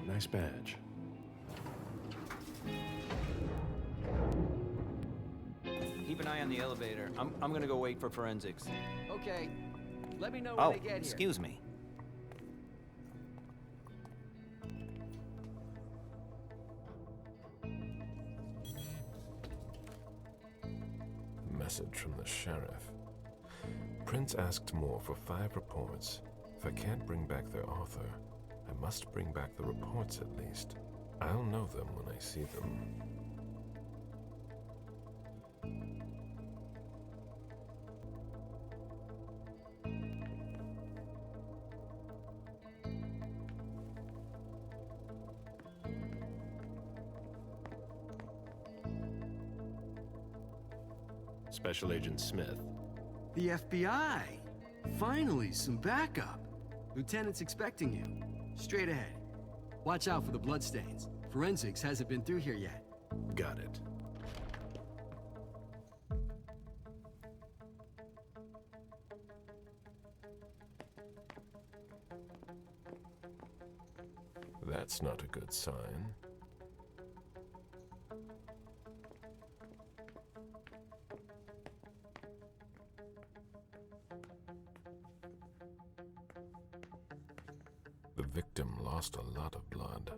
nice badge. Keep an eye on the elevator. I'm gonna go wait for forensics. Okay. Let me know when they get here. Excuse me. Message from the sheriff. Prince asked more for 5 reports. If I can't bring back their author, I must bring back the reports at least. I'll know them when I see them. Special Agent Smith. The FBI! Finally, some backup. Lieutenant's expecting you. Straight ahead. Watch out for the bloodstains. Forensics hasn't been through here yet. Got it. That's not a good sign. The victim lost a lot of blood.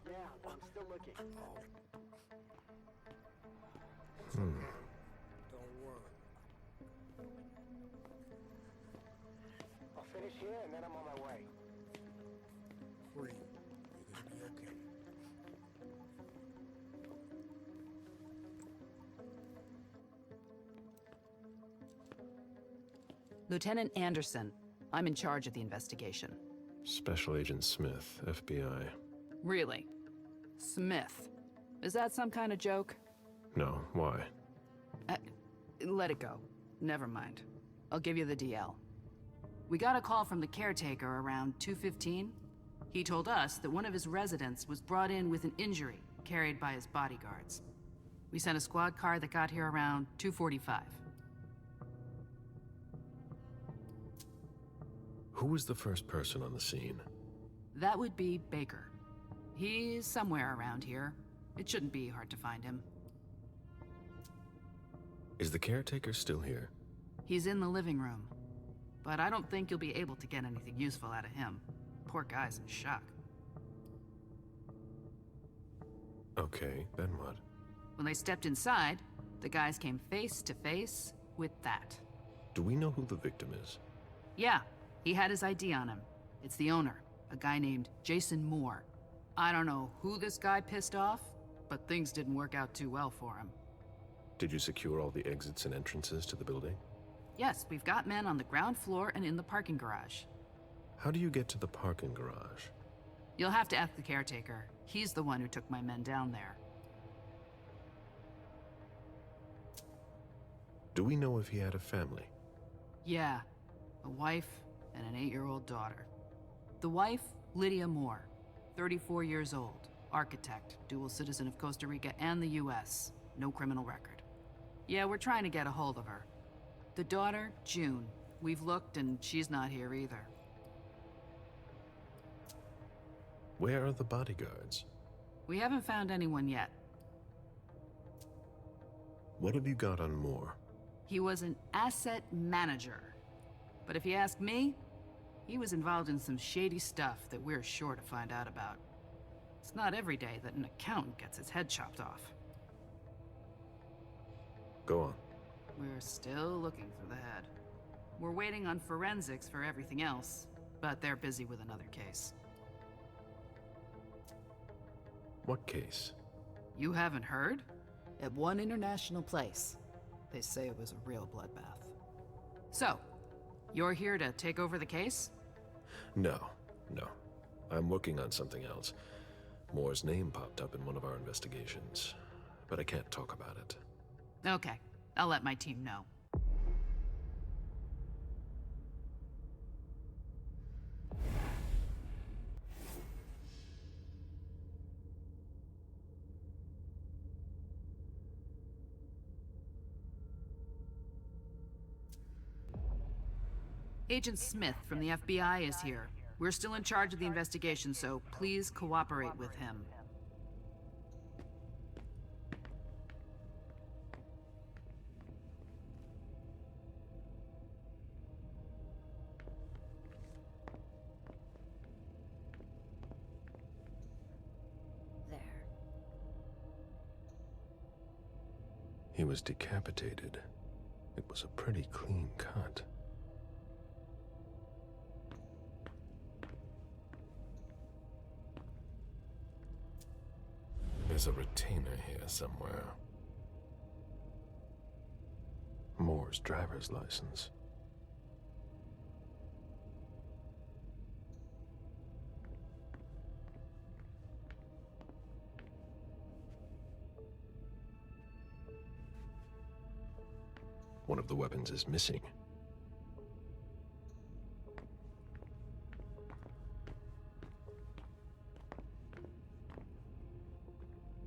Yeah, I'm still looking. Don't worry. I'll finish here and then I'm on my way. Free. You're gonna be okay. Lieutenant Anderson, I'm in charge of the investigation. Special Agent Smith, FBI. Really? Smith. Is that some kind of joke? No, why? Let it go. Never mind. I'll give you the DL. We got a call from the caretaker around 2:15. He told us that one of his residents was brought in with an injury carried by his bodyguards. We sent a squad car that got here around 2:45. Who was the first person on the scene? That would be Baker. He's somewhere around here. It shouldn't be hard to find him. Is the caretaker still here? He's in the living room. But I don't think you'll be able to get anything useful out of him. Poor guy's in shock. Okay, then what? When they stepped inside, the guys came face to face with that. Do we know who the victim is? Yeah, he had his ID on him. It's the owner, a guy named Jason Moore. I don't know who this guy pissed off, but things didn't work out too well for him. Did you secure all the exits and entrances to the building? Yes, we've got men on the ground floor and in the parking garage. How do you get to the parking garage? You'll have to ask the caretaker. He's the one who took my men down there. Do we know if he had a family? Yeah, a wife and an 8-year-old daughter. The wife, Lydia Moore, 34 years old, architect, dual citizen of Costa Rica and the US, no criminal record. Yeah, we're trying to get a hold of her. The daughter, June. We've looked and she's not here either. Where are the bodyguards? We haven't found anyone yet. What have you got on Moore? He was an asset manager. But if you ask me, he was involved in some shady stuff that we're sure to find out about. It's not every day that an accountant gets his head chopped off. Go on. We're still looking for the head. We're waiting on forensics for everything else, but they're busy with another case. What case? You haven't heard? At one international place. They say it was a real bloodbath. So, you're here to take over the case? No. I'm working on something else. Moore's name popped up in one of our investigations, but I can't talk about it. Okay, I'll let my team know. Agent Smith from the FBI is here. We're still in charge of the investigation, so please cooperate with him. There. He was decapitated. It was a pretty clean cut. There's a retainer here somewhere. Moore's driver's license. One of the weapons is missing.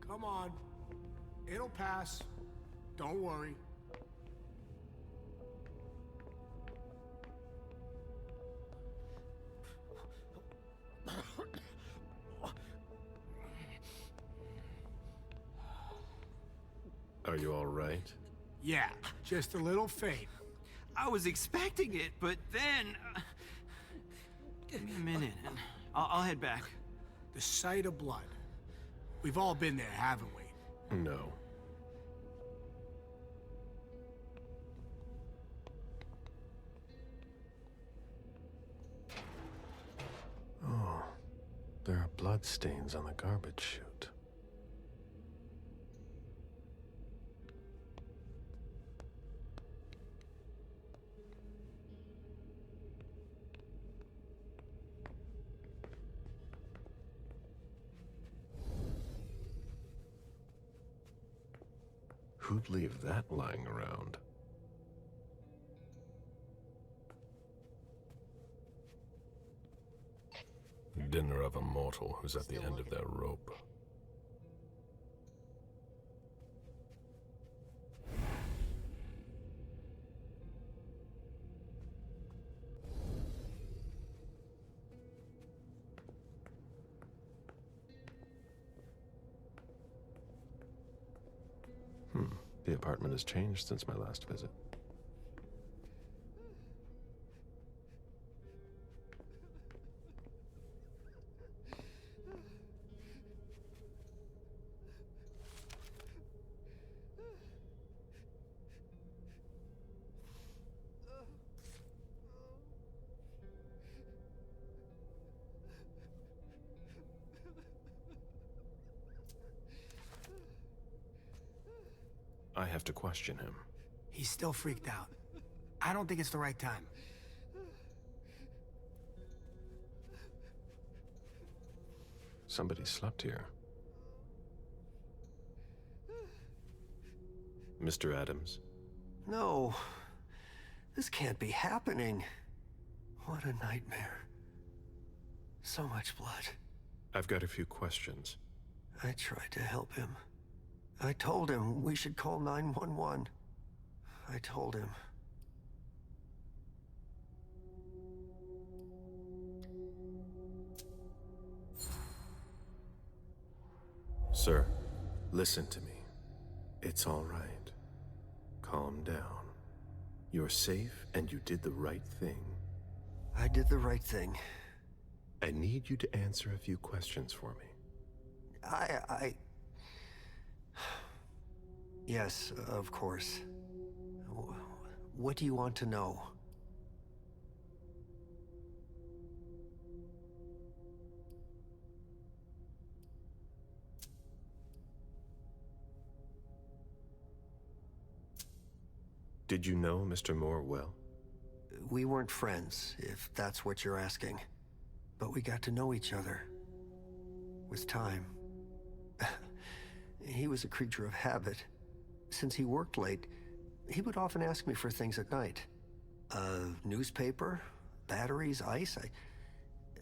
Come on. It'll pass. Don't worry. Are you all right? Yeah, just a little faint. I was expecting it, but then... give me a minute, and I'll head back. The sight of blood. We've all been there, haven't we? No. Oh, there are blood stains on the garbage chute. Who'd leave that lying around? Dinner of a mortal who's at the end of their rope. The apartment has changed since my last visit. I have to question him. He's still freaked out. I don't think it's the right time. Somebody slept here. Mr. Adams? No. This can't be happening. What a nightmare. So much blood. I've got a few questions. I tried to help him. I told him we should call 911. I told him. Sir, listen to me. It's all right. Calm down. You're safe and you did the right thing. I did the right thing. I need you to answer a few questions for me. Yes, of course. What do you want to know? Did you know Mr. Moore well? We weren't friends, if that's what you're asking. But we got to know each other. With time. He was a creature of habit. Since he worked late, he would often ask me for things at night. Newspaper, batteries, ice.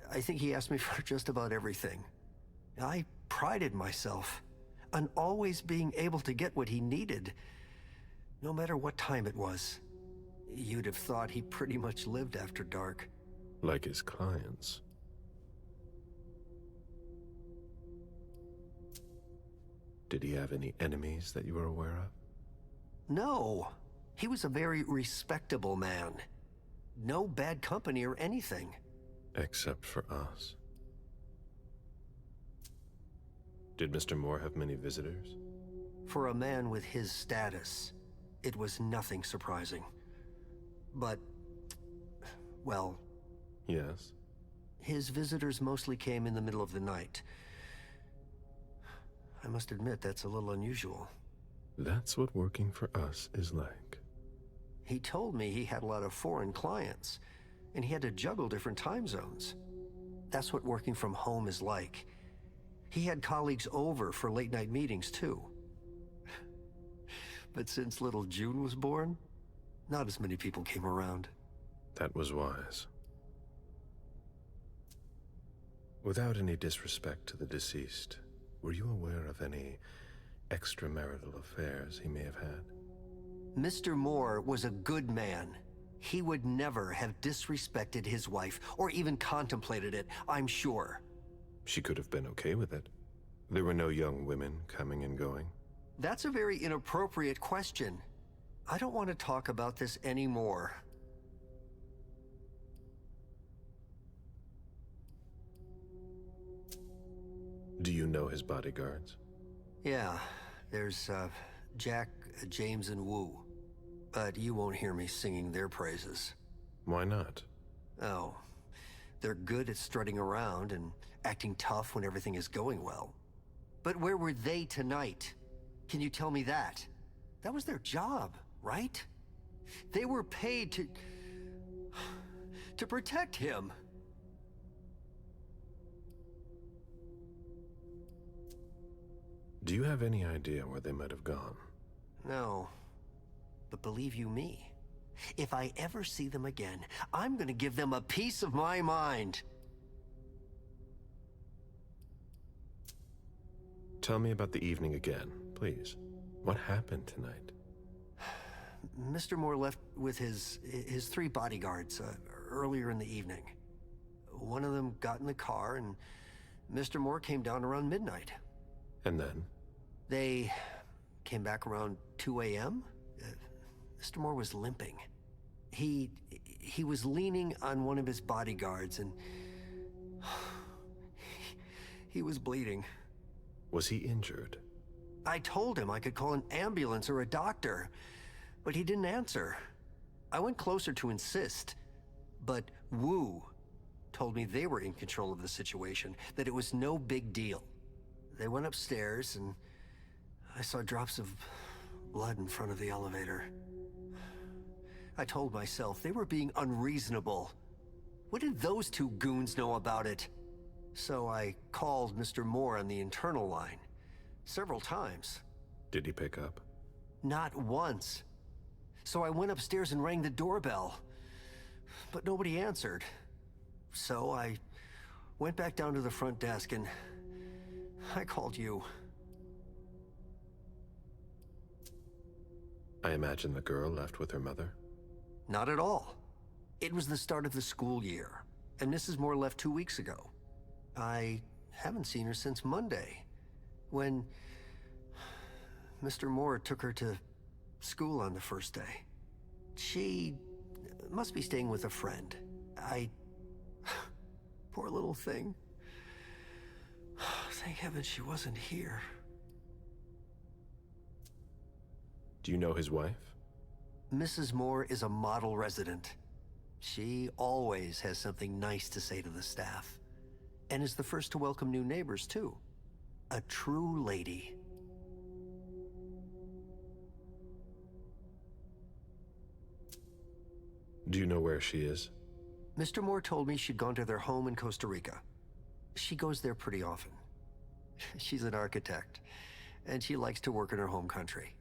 I think he asked me for just about everything. I prided myself on always being able to get what he needed, no matter what time it was. You'd have thought he pretty much lived after dark. Like his clients. Did he have any enemies that you were aware of? No. He was a very respectable man. No bad company or anything. Except for us. Did Mr. Moore have many visitors? For a man with his status, it was nothing surprising. But, well... Yes? His visitors mostly came in the middle of the night. I must admit, that's a little unusual. That's what working for us is like. He told me he had a lot of foreign clients, and he had to juggle different time zones. That's what working from home is like. He had colleagues over for late-night meetings, too. But since little June was born, not as many people came around. That was wise. Without any disrespect to the deceased, were you aware of any extramarital affairs he may have had? Mr. Moore was a good man. He would never have disrespected his wife, or even contemplated it, I'm sure. She could have been okay with it. There were no young women coming and going. That's a very inappropriate question. I don't want to talk about this anymore. Do you know his bodyguards? Yeah, there's, Jack, James, and Wu. But you won't hear me singing their praises. Why not? Oh, they're good at strutting around and acting tough when everything is going well. But where were they tonight? Can you tell me that? That was their job, right? They were paid to protect him. Do you have any idea where they might have gone? No. But believe you me, if I ever see them again, I'm gonna give them a piece of my mind. Tell me about the evening again, please. What happened tonight? Mr. Moore left with his three bodyguards earlier in the evening. One of them got in the car, and Mr. Moore came down around midnight. And then? They came back around 2 a.m. Mr. Moore was limping. He was leaning on one of his bodyguards, and he was bleeding. Was he injured? I told him I could call an ambulance or a doctor, but he didn't answer. I went closer to insist, but Wu told me they were in control of the situation, that it was no big deal. They went upstairs, and I saw drops of blood in front of the elevator. I told myself they were being unreasonable. What did those two goons know about it? So I called Mr. Moore on the internal line. Several times. Did he pick up? Not once. So I went upstairs and rang the doorbell. But nobody answered. So I went back down to the front desk and I called you. I imagine the girl left with her mother? Not at all. It was the start of the school year, and Mrs. Moore left 2 weeks ago. I haven't seen her since Monday, when Mr. Moore took her to school on the first day. She must be staying with a friend. Poor little thing. Thank heaven she wasn't here. Do you know his wife? Mrs. Moore is a model resident. She always has something nice to say to the staff. And is the first to welcome new neighbors, too. A true lady. Do you know where she is? Mr. Moore told me she'd gone to their home in Costa Rica. She goes there pretty often. She's an architect, and she likes to work in her home country.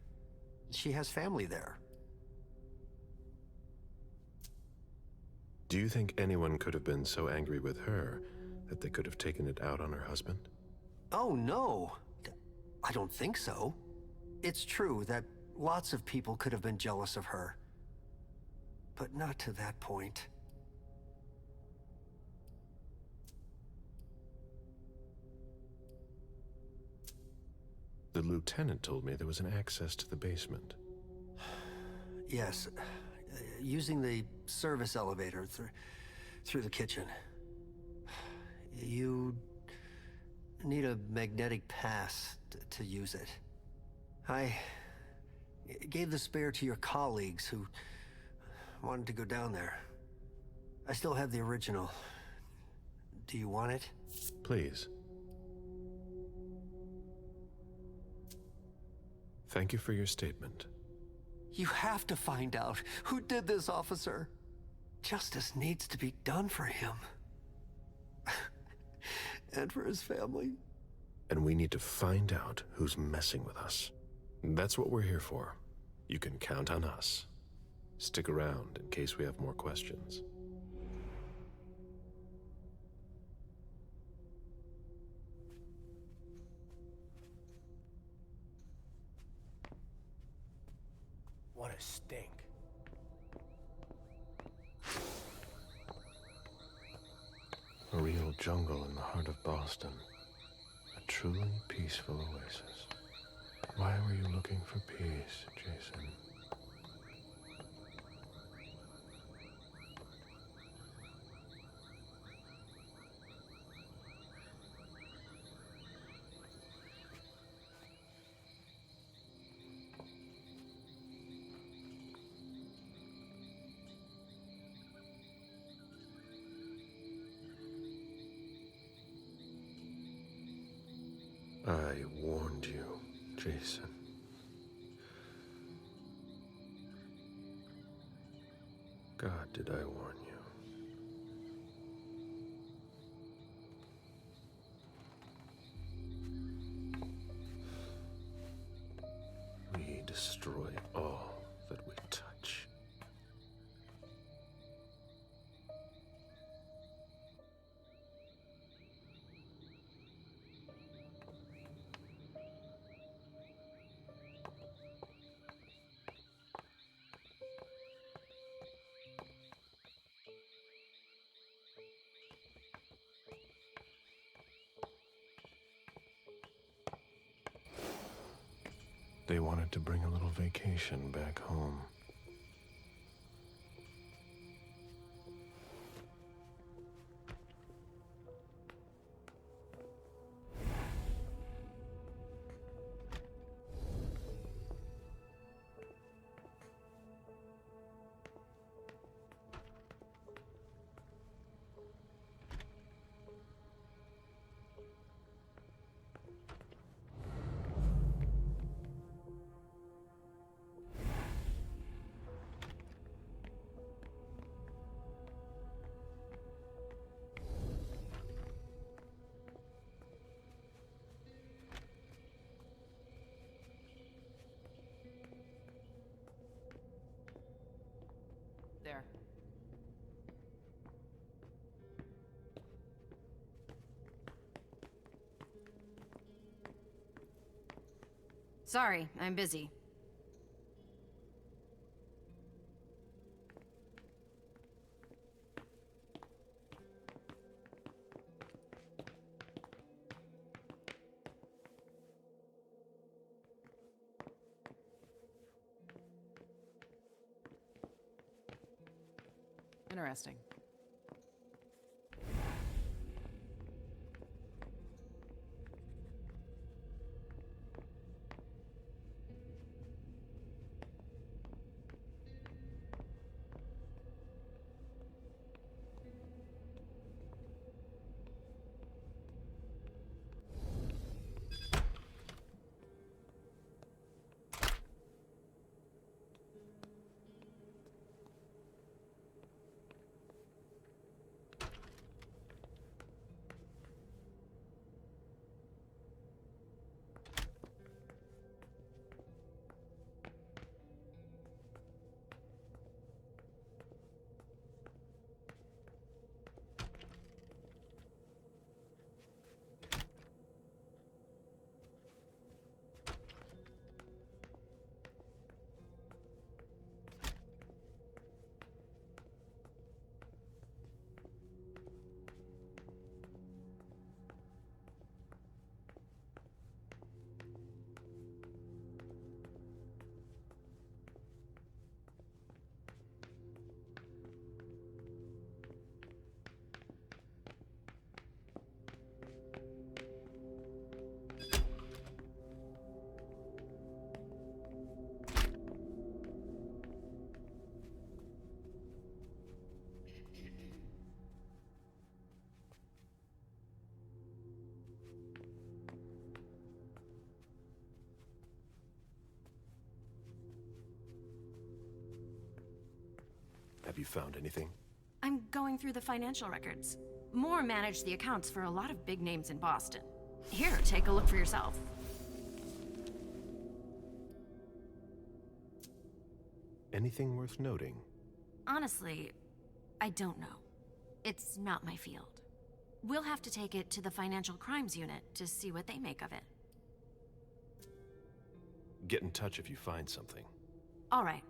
She has family there. Do you think anyone could have been so angry with her that they could have taken it out on her husband? Oh, no. I don't think so. It's true that lots of people could have been jealous of her. but not to that point. The lieutenant told me there was an access to the basement. Yes, using the service elevator through the kitchen. You need a magnetic pass to use it. I gave the spare to your colleagues who wanted to go down there. I still have the original. Do you want it? Please. Thank you for your statement. You have to find out who did this, officer. Justice needs to be done for him. And for his family. And we need to find out who's messing with us. That's what we're here for. You can count on us. Stick around in case we have more questions. What a stink. A real jungle in the heart of Boston. A truly peaceful oasis. Why were you looking for peace, Jason? I warned you, Jason. God, did I warn you? We destroy all that we touch. They wanted to bring a little vacation back home. There. Sorry, I'm busy. Interesting. Have you found anything? I'm going through the financial records. Moore managed the accounts for a lot of big names in Boston. Here, take a look for yourself. Anything worth noting? Honestly, I don't know. It's not my field. We'll have to take it to the Financial Crimes Unit to see what they make of it. Get in touch if you find something. All right.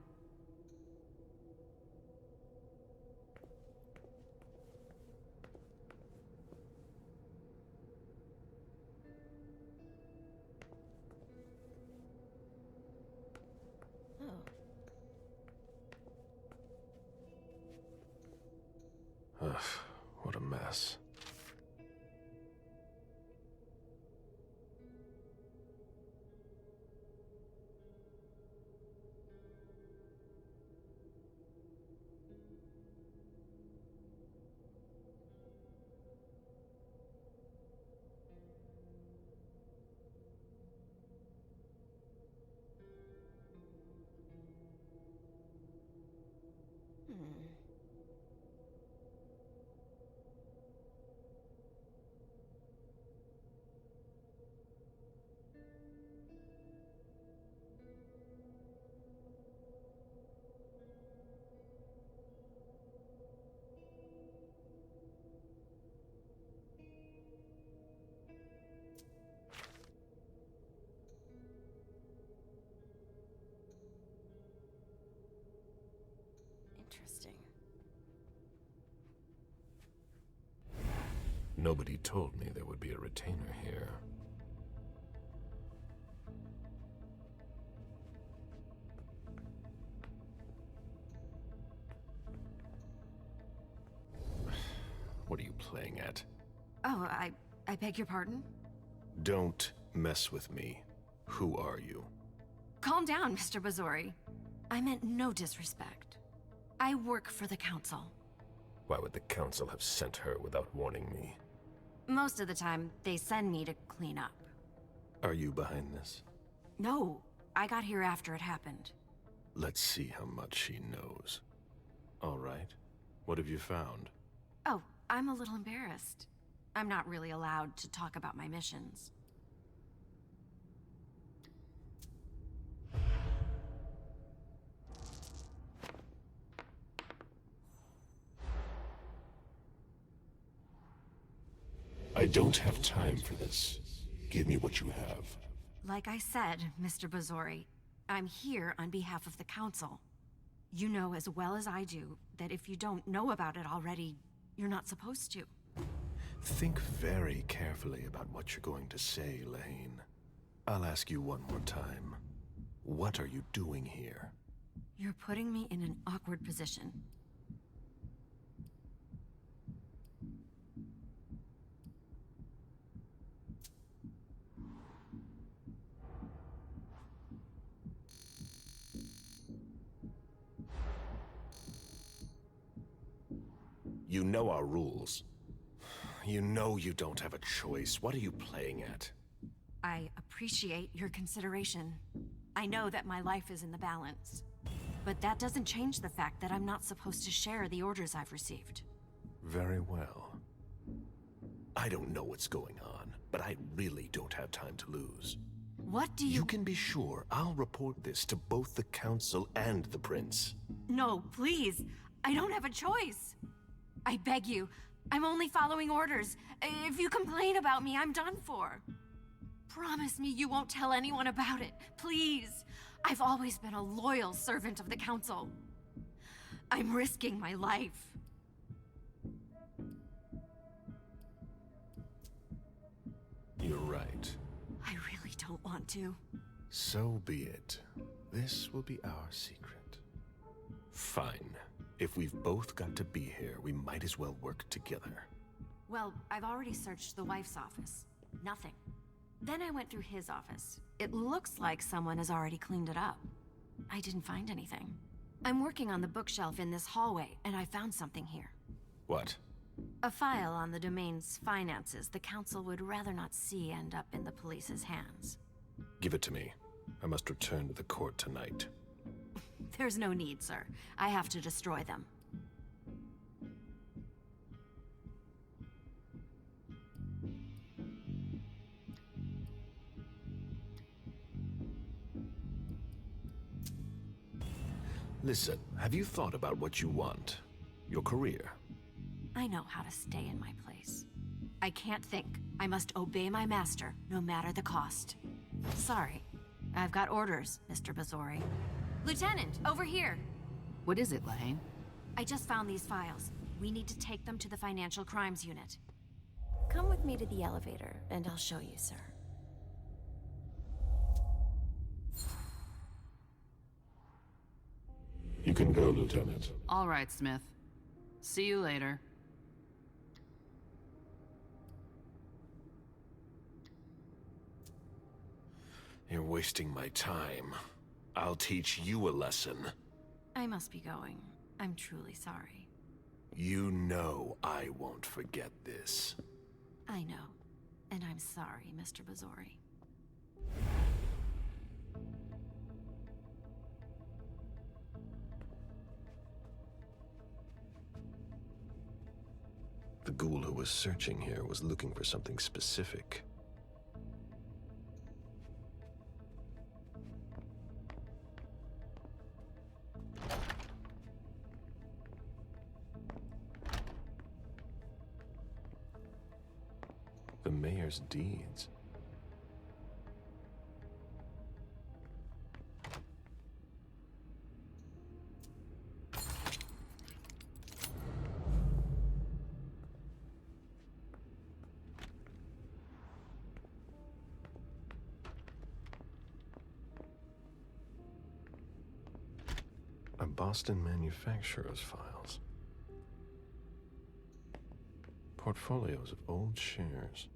Ugh, what a mess. Interesting. Nobody told me there would be a retainer here. What are you playing at? Oh, I beg your pardon? Don't mess with me. Who are you? Calm down, Mr. Bazori. I meant no disrespect. I work for the council. Why would the council have sent her without warning me? Most of the time, they send me to clean up. Are you behind this? No, I got here after it happened. Let's see how much she knows. All right. What have you found? Oh, I'm a little embarrassed. I'm not really allowed to talk about my missions. I don't have time for this. Give me what you have. Like I said, Mr. Bazori, I'm here on behalf of the council. You know as well as I do that if you don't know about it already, you're not supposed to. Think very carefully about what you're going to say, Lane. I'll ask you one more time. What are you doing here? You're putting me in an awkward position. You know our rules. You know you don't have a choice. What are you playing at? I appreciate your consideration. I know that my life is in the balance. But that doesn't change the fact that I'm not supposed to share the orders I've received. Very well. I don't know what's going on, but I really don't have time to lose. What do you— You can be sure I'll report this to both the council and the prince. No, please. I don't have a choice. I beg you. I'm only following orders. If you complain about me, I'm done for. Promise me you won't tell anyone about it, please. I've always been a loyal servant of the council. I'm risking my life. You're right. I really don't want to. So be it. This will be our secret. Fine. If we've both got to be here, we might as well work together. Well, I've already searched the wife's office. Nothing. Then I went through his office. It looks like someone has already cleaned it up. I didn't find anything. I'm working on the bookshelf in this hallway, and I found something here. What? A file on the domain's finances the council would rather not see end up in the police's hands. Give it to me. I must return to the court tonight. There's no need, sir. I have to destroy them. Listen, have you thought about what you want? Your career? I know how to stay in my place. I can't think. I must obey my master, no matter the cost. Sorry. I've got orders, Mr. Bazori. Lieutenant, over here! What is it, Lane? I just found these files. We need to take them to the Financial Crimes Unit. Come with me to the elevator, and I'll show you, sir. You can go, Lieutenant. All right, Smith. See you later. You're wasting my time. I'll teach you a lesson. I must be going. I'm truly sorry. You know I won't forget this. I know. And I'm sorry, Mr. Bazori. The ghoul who was searching here was looking for something specific. The mayor's deeds. A Boston manufacturer's files. Portfolios of old shares.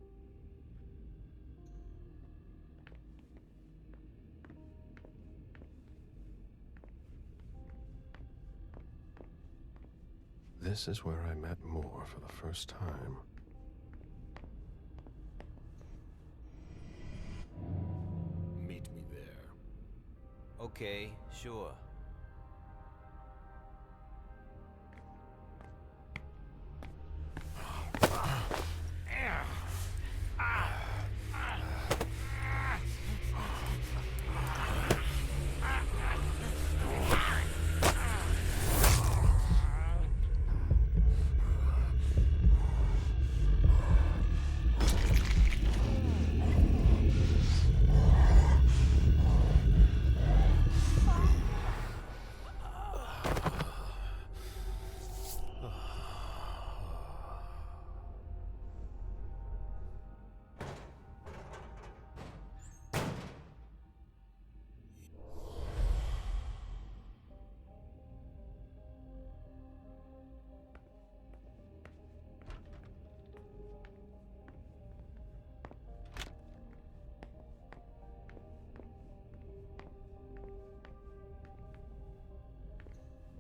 This is where I met Moore for the first time. Meet me there. Okay, sure.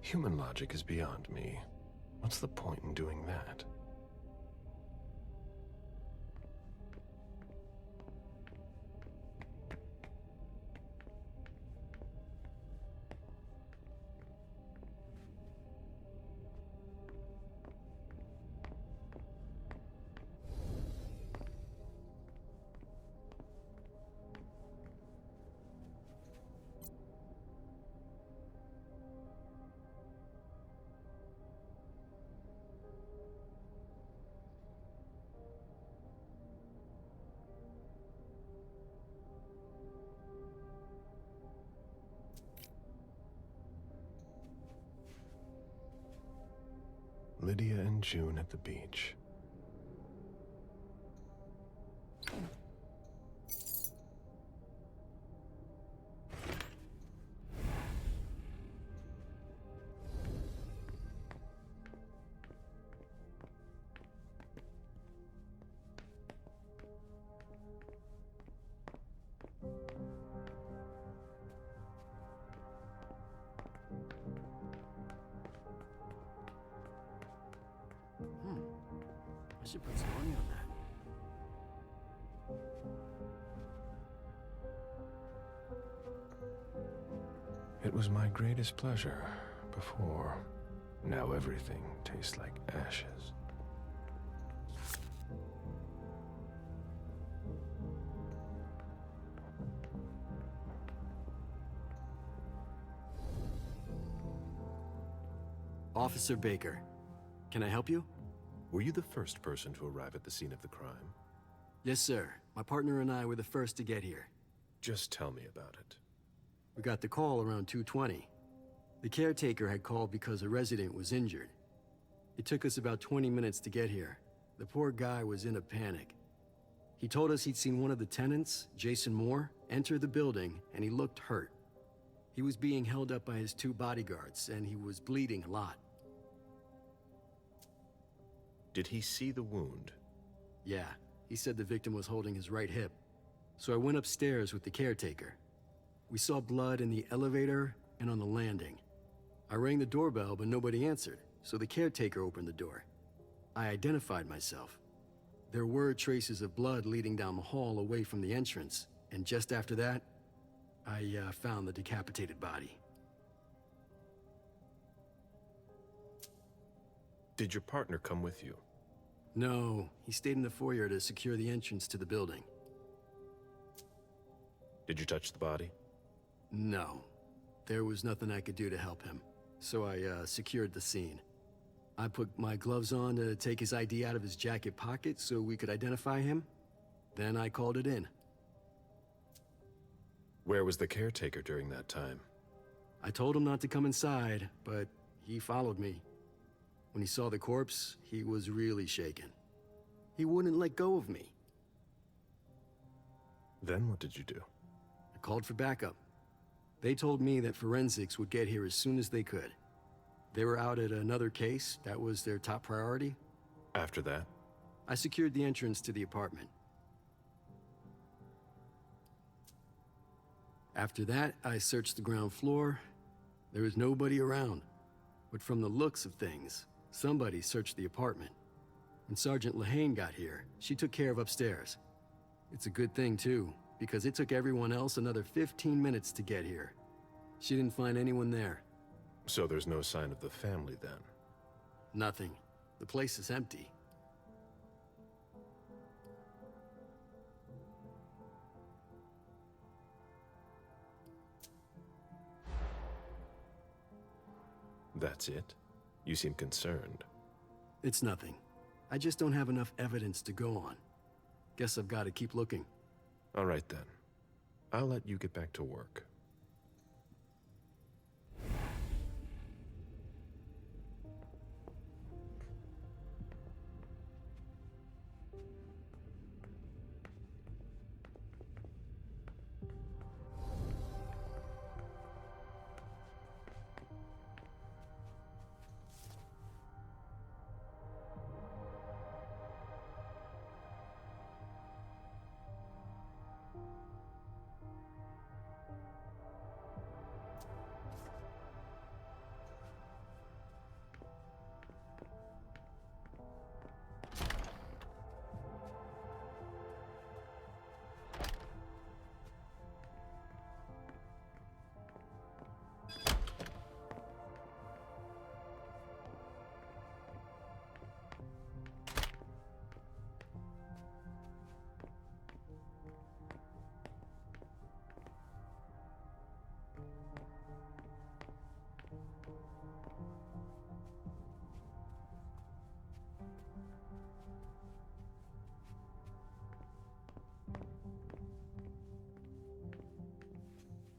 Human logic is beyond me. What's the point in doing that? Lydia and June at the beach. I should put some money on that. It was my greatest pleasure before. Now everything tastes like ashes. Officer Baker. Can I help you? Were you the first person to arrive at the scene of the crime? Yes, sir. My partner and I were the first to get here. Just tell me about it. We got the call around 2:20. The caretaker had called because a resident was injured. It took us about 20 minutes to get here. The poor guy was in a panic. He told us he'd seen one of the tenants, Jason Moore, enter the building, and he looked hurt. He was being held up by his 2 bodyguards, and he was bleeding a lot. Did he see the wound? Yeah, he said the victim was holding his right hip. So I went upstairs with the caretaker. We saw blood in the elevator and on the landing. I rang the doorbell, but nobody answered, so the caretaker opened the door. I identified myself. There were traces of blood leading down the hall away from the entrance, and just after that, I found the decapitated body. Did your partner come with you? No, he stayed in the foyer to secure the entrance to the building. Did you touch the body? No. There was nothing I could do to help him, so I secured the scene. I put my gloves on to take his ID out of his jacket pocket so we could identify him. Then I called it in. Where was the caretaker during that time? I told him not to come inside, but he followed me. When he saw the corpse, he was really shaken. He wouldn't let go of me. Then what did you do? I called for backup. They told me that forensics would get here as soon as they could. They were out at another case. That was their top priority. After that? I secured the entrance to the apartment. After that, I searched the ground floor. There was nobody around. But from the looks of things, somebody searched the apartment. When Sergeant Lehane got here, she took care of upstairs. It's a good thing, too, because it took everyone else another 15 minutes to get here. She didn't find anyone there. So there's no sign of the family then? Nothing. The place is empty. That's it? You seem concerned. It's nothing. I just don't have enough evidence to go on. Guess I've got to keep looking. All right then. I'll let you get back to work.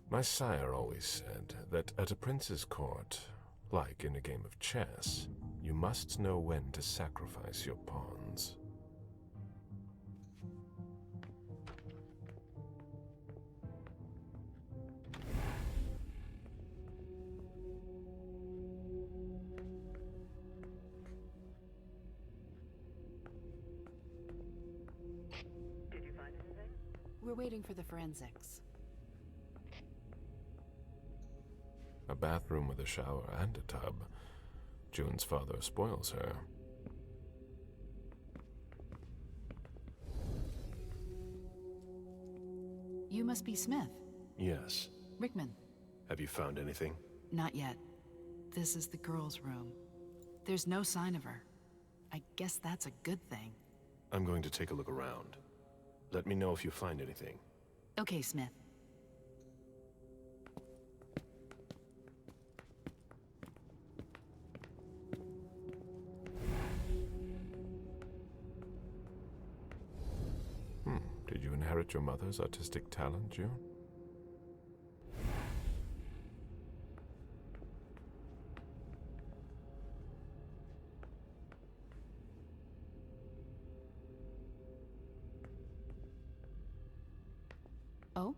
My sire always said that at a prince's court, like in a game of chess, you must know when to sacrifice your pawns. Did you find anything? We're waiting for the forensics. A bathroom with a shower and a tub. June's father spoils her. You must be Smith. Yes. Rickman. Have you found anything? Not yet. This is the girl's room. There's no sign of her. I guess that's a good thing. I'm going to take a look around. Let me know if you find anything. Okay, Smith. inherit your mother's artistic talent, June? Oh?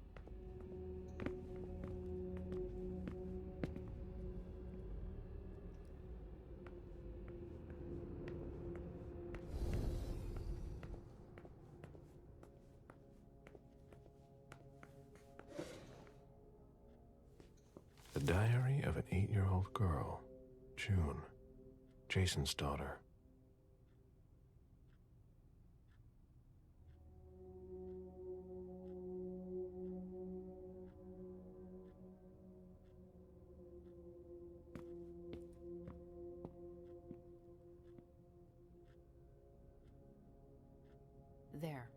The diary of an 8-year-old girl, June, Jason's daughter. There.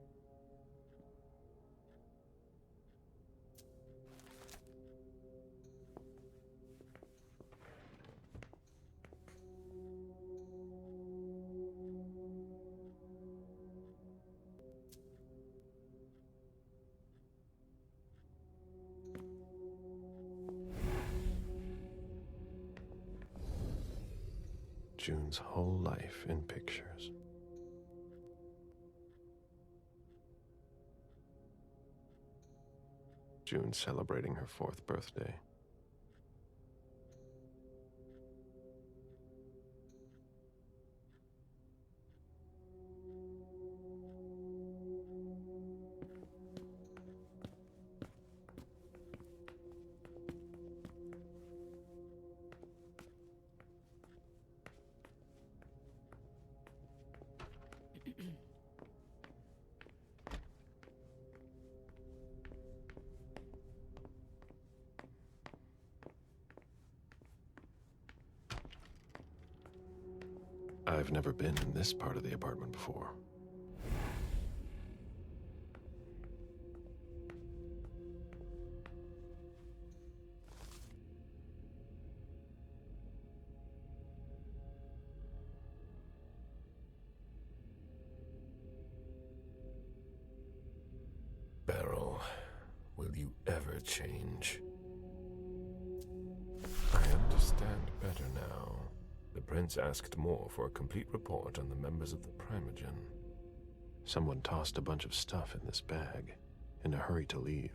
June's whole life in pictures. June celebrating her 4th birthday. I've never been in this part of the apartment before. Beryl, will you ever change? I understand better now. The prince asked more for a complete report on the members of the Primogen. Someone tossed a bunch of stuff in this bag, in a hurry to leave.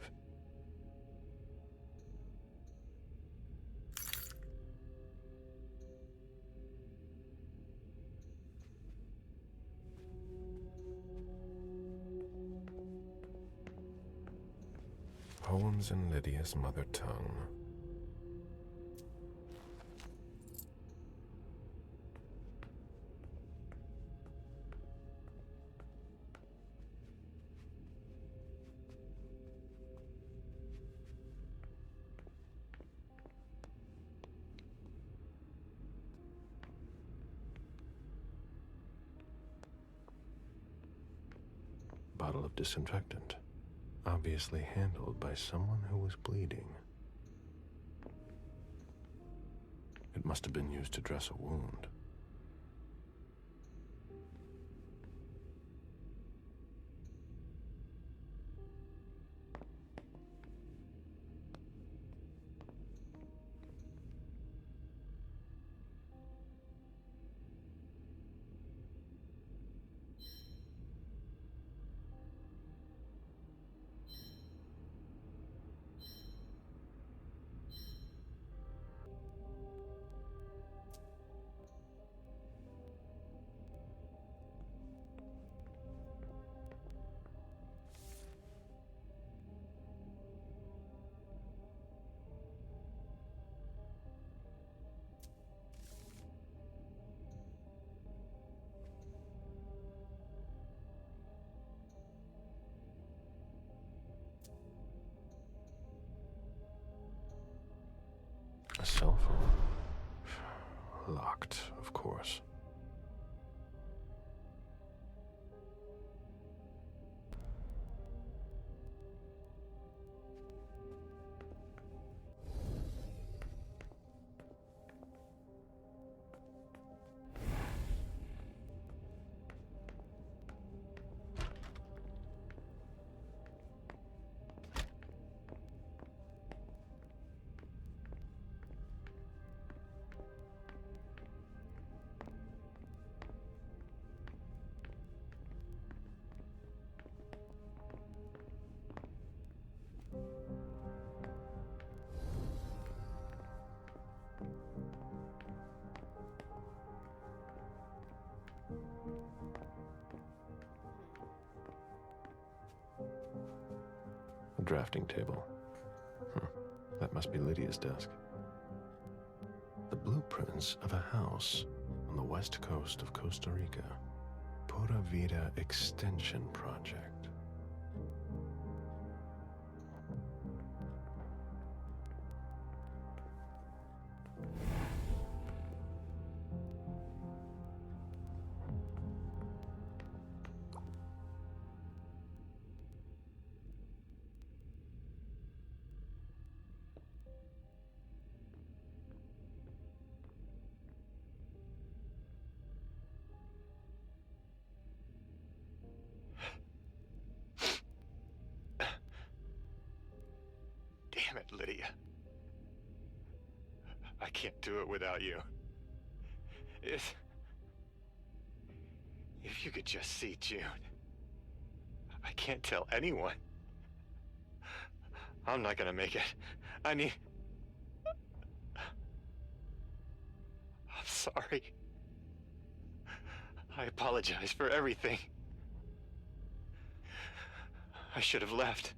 Poems in Lydia's mother tongue. Bottle of disinfectant, obviously handled by someone who was bleeding. It must have been used to dress a wound. A cell phone. Locked, of course. drafting table. That must be Lydia's desk. The blueprints of a house on the west coast of Costa Rica. Pura Vida Extension Project. Damn it, Lydia. I can't do it without you. If you could just see June. I can't tell anyone. I'm not gonna make it. I'm sorry. I apologize for everything. I should have left.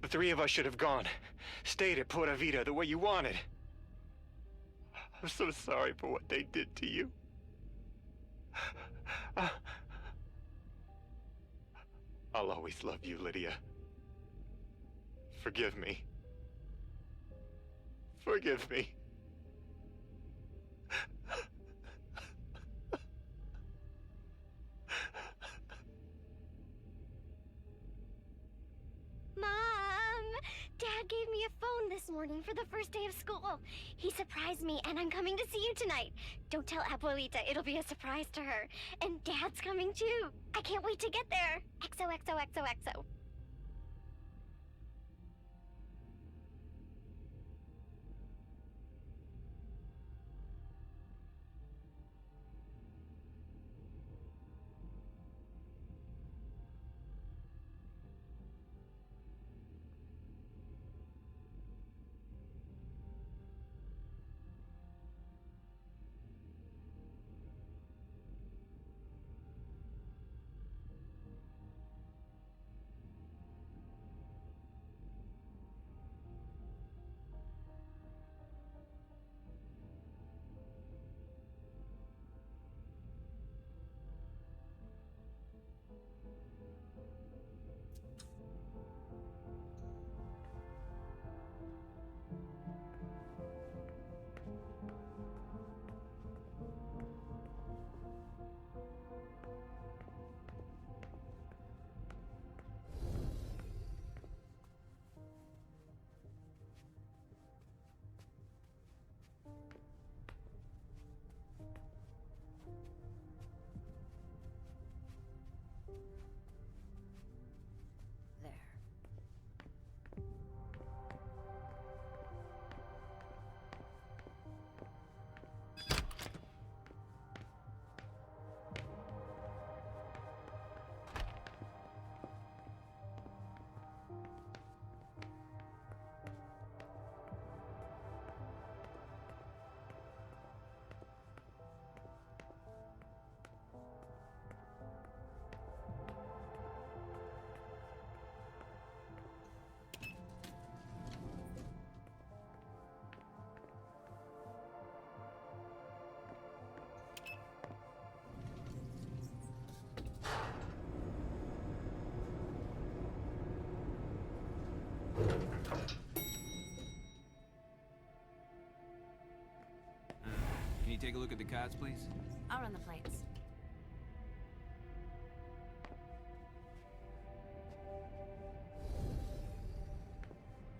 The three of us should have gone. Stayed at Pura Vida the way you wanted. I'm so sorry for what they did to you. I'll always love you, Lydia. Forgive me. Forgive me. Mom! Dad gave me a phone this morning for the first day of school. He surprised me, and I'm coming to see you tonight. Don't tell Abuelita, it'll be a surprise to her. And Dad's coming too. I can't wait to get there. XOXOXOXO. Can you take a look at the cards, please? I'll run the plates.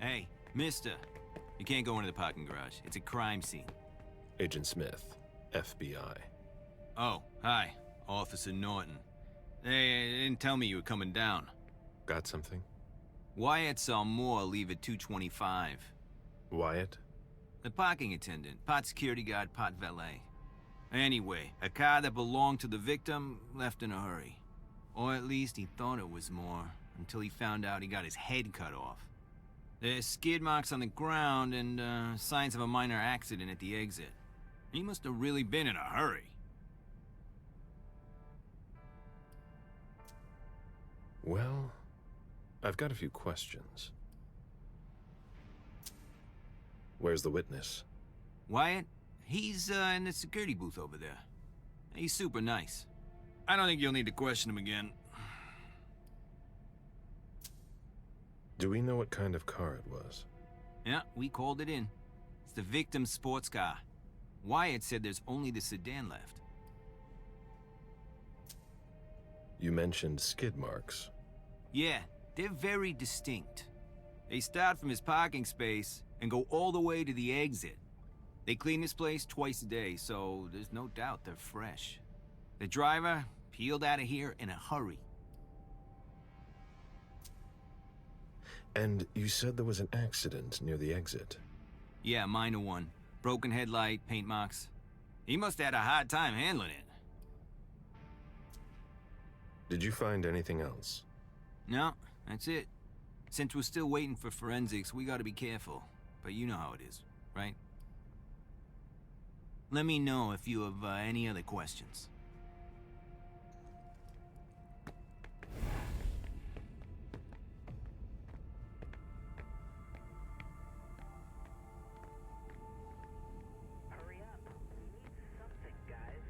Hey, mister. You can't go into the parking garage. It's a crime scene. Agent Smith, FBI. Oh, hi. Officer Norton. They didn't tell me you were coming down. Got something? Wyatt saw Moore leave at 2:25. Wyatt? The parking attendant, part security guard, part valet. Anyway, a car that belonged to the victim left in a hurry. Or at least he thought it was Moore, until he found out he got his head cut off. There's skid marks on the ground and signs of a minor accident at the exit. He must have really been in a hurry. Well, I've got a few questions. Where's the witness? Wyatt? He's in the security booth over there. He's super nice. I don't think you'll need to question him again. Do we know what kind of car it was? Yeah, we called it in. It's the victim's sports car. Wyatt said there's only the sedan left. You mentioned skid marks. Yeah, they're very distinct. They start from his parking space and go all the way to the exit. They clean this place twice a day, so there's no doubt they're fresh. The driver peeled out of here in a hurry. And you said there was an accident near the exit. Yeah, minor one. Broken headlight, paint marks. He must have had a hard time handling it. Did you find anything else? No, that's it. Since we're still waiting for forensics, we gotta be careful. But you know how it is, right? Let me know if you have any other questions. Hurry up. We need something, guys.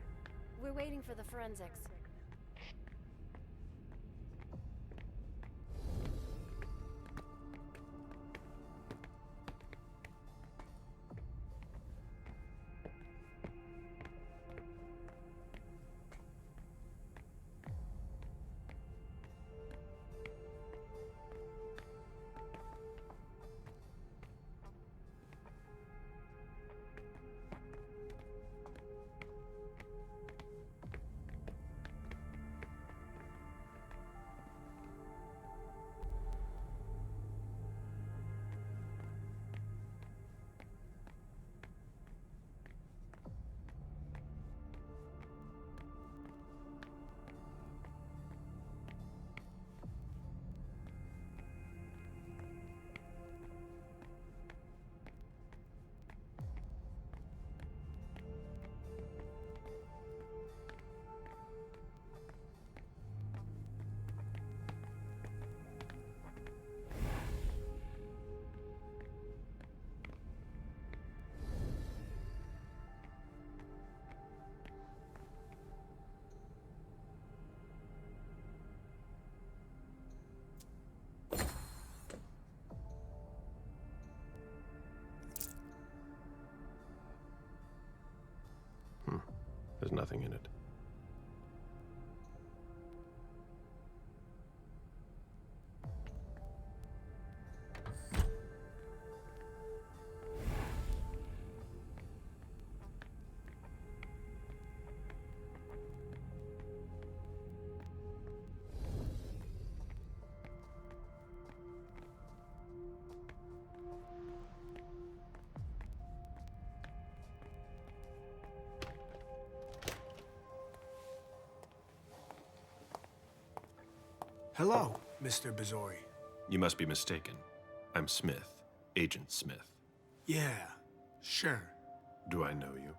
We're waiting for the forensics. There's nothing in it. Hello, Mr. Bazori. You must be mistaken. I'm Smith, Agent Smith. Yeah, sure. Do I know you?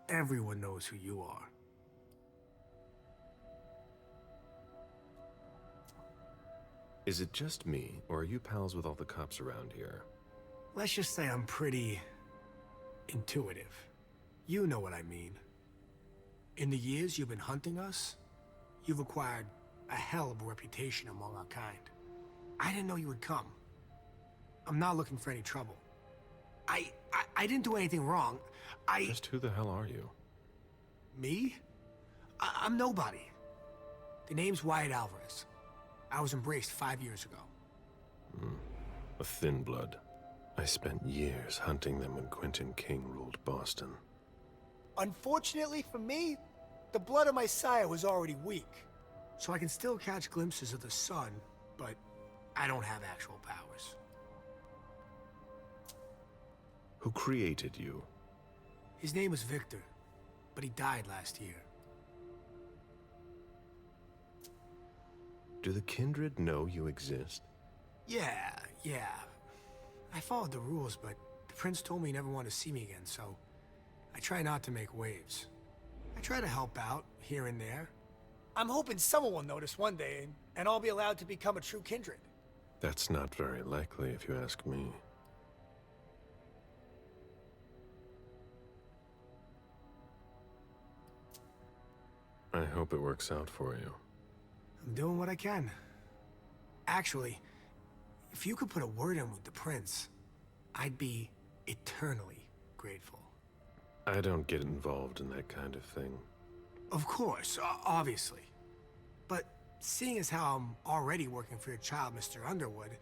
Everyone knows who you are. Is it just me, or are you pals with all the cops around here? Let's just say I'm pretty intuitive. You know what I mean. In the years you've been hunting us, you've acquired a hell of a reputation among our kind. I didn't know you would come. I'm not looking for any trouble. I didn't do anything wrong. Just who the hell are you? Me? I'm nobody. The name's Wyatt Alvarez. I was embraced 5 years ago. A thin blood. I spent years hunting them when Quentin King ruled Boston. Unfortunately for me, the blood of my sire was already weak. So I can still catch glimpses of the sun, but I don't have actual powers. Who created you? His name was Victor, but he died last year. Do the kindred know you exist? Yeah. I followed the rules, but the prince told me he never wanted to see me again, so I try not to make waves. I try to help out, here and there. I'm hoping someone will notice one day and I'll be allowed to become a true kindred. That's not very likely, if you ask me. I hope it works out for you. I'm doing what I can. Actually, if you could put a word in with the prince, I'd be eternally grateful. I don't get involved in that kind of thing. Of course, obviously. But seeing as how I'm already working for your child, Mr. Underwood,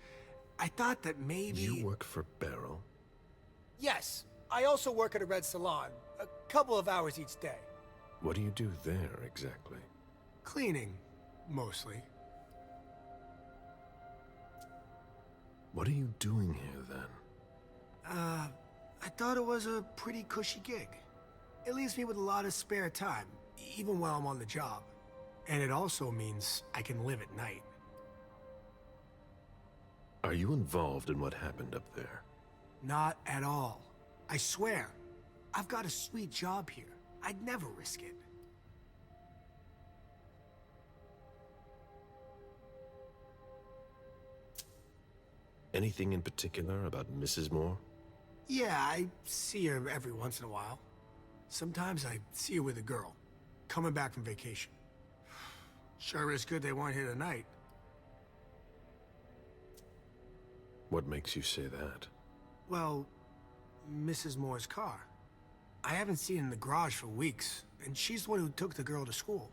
I thought that maybe... You work for Beryl? Yes. I also work at a red salon, a couple of hours each day. What do you do there, exactly? Cleaning, mostly. What are you doing here, then? I thought it was a pretty cushy gig. It leaves me with a lot of spare time, even while I'm on the job. And it also means I can live at night. Are you involved in what happened up there? Not at all. I swear. I've got a sweet job here. I'd never risk it. Anything in particular about Mrs. Moore? Yeah, I see her every once in a while. Sometimes I see her with a girl, coming back from vacation. Sure is good they weren't here tonight. What makes you say that? Well, Mrs. Moore's car. I haven't seen it in the garage for weeks, and she's the one who took the girl to school.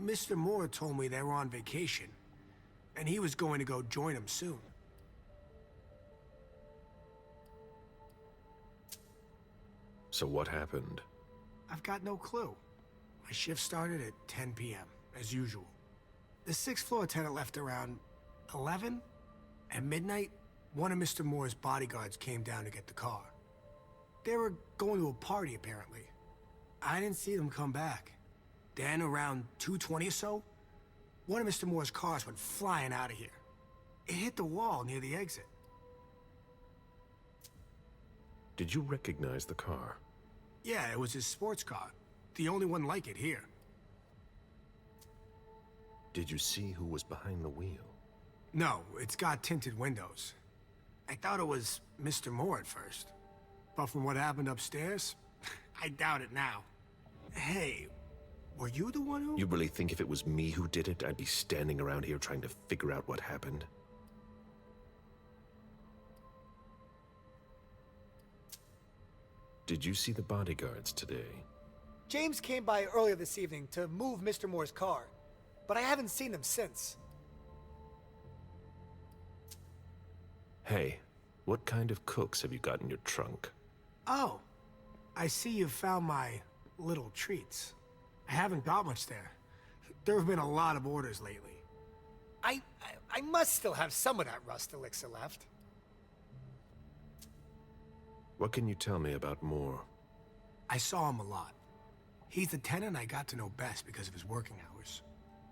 Mr. Moore told me they were on vacation, and he was going to go join them soon. So what happened? I've got no clue. My shift started at 10 p.m., as usual. The sixth floor tenant left around 11. At midnight, one of Mr. Moore's bodyguards came down to get the car. They were going to a party, apparently. I didn't see them come back. Then, around 2:20 or so, one of Mr. Moore's cars went flying out of here. It hit the wall near the exit. Did you recognize the car? Yeah, it was his sports car. The only one like it here. Did you see who was behind the wheel? No, it's got tinted windows. I thought it was Mr. Moore at first. But from what happened upstairs, I doubt it now. Hey, were you the one who... You really think if it was me who did it, I'd be standing around here trying to figure out what happened? Did you see the bodyguards today? James came by earlier this evening to move Mr. Moore's car, but I haven't seen them since. Hey, what kind of cooks have you got in your trunk? Oh, I see you've found my little treats. I haven't got much there. There have been a lot of orders lately. I must still have some of that rust elixir left. What can you tell me about Moore? I saw him a lot. He's the tenant I got to know best because of his working hours.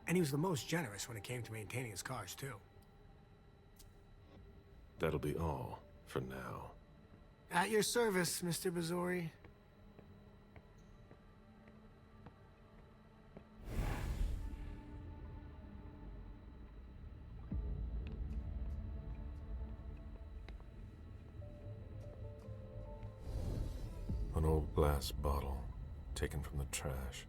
And he was the most generous when it came to maintaining his cars, too. That'll be all for now. At your service, Mr. Bazori. An old glass bottle taken from the trash.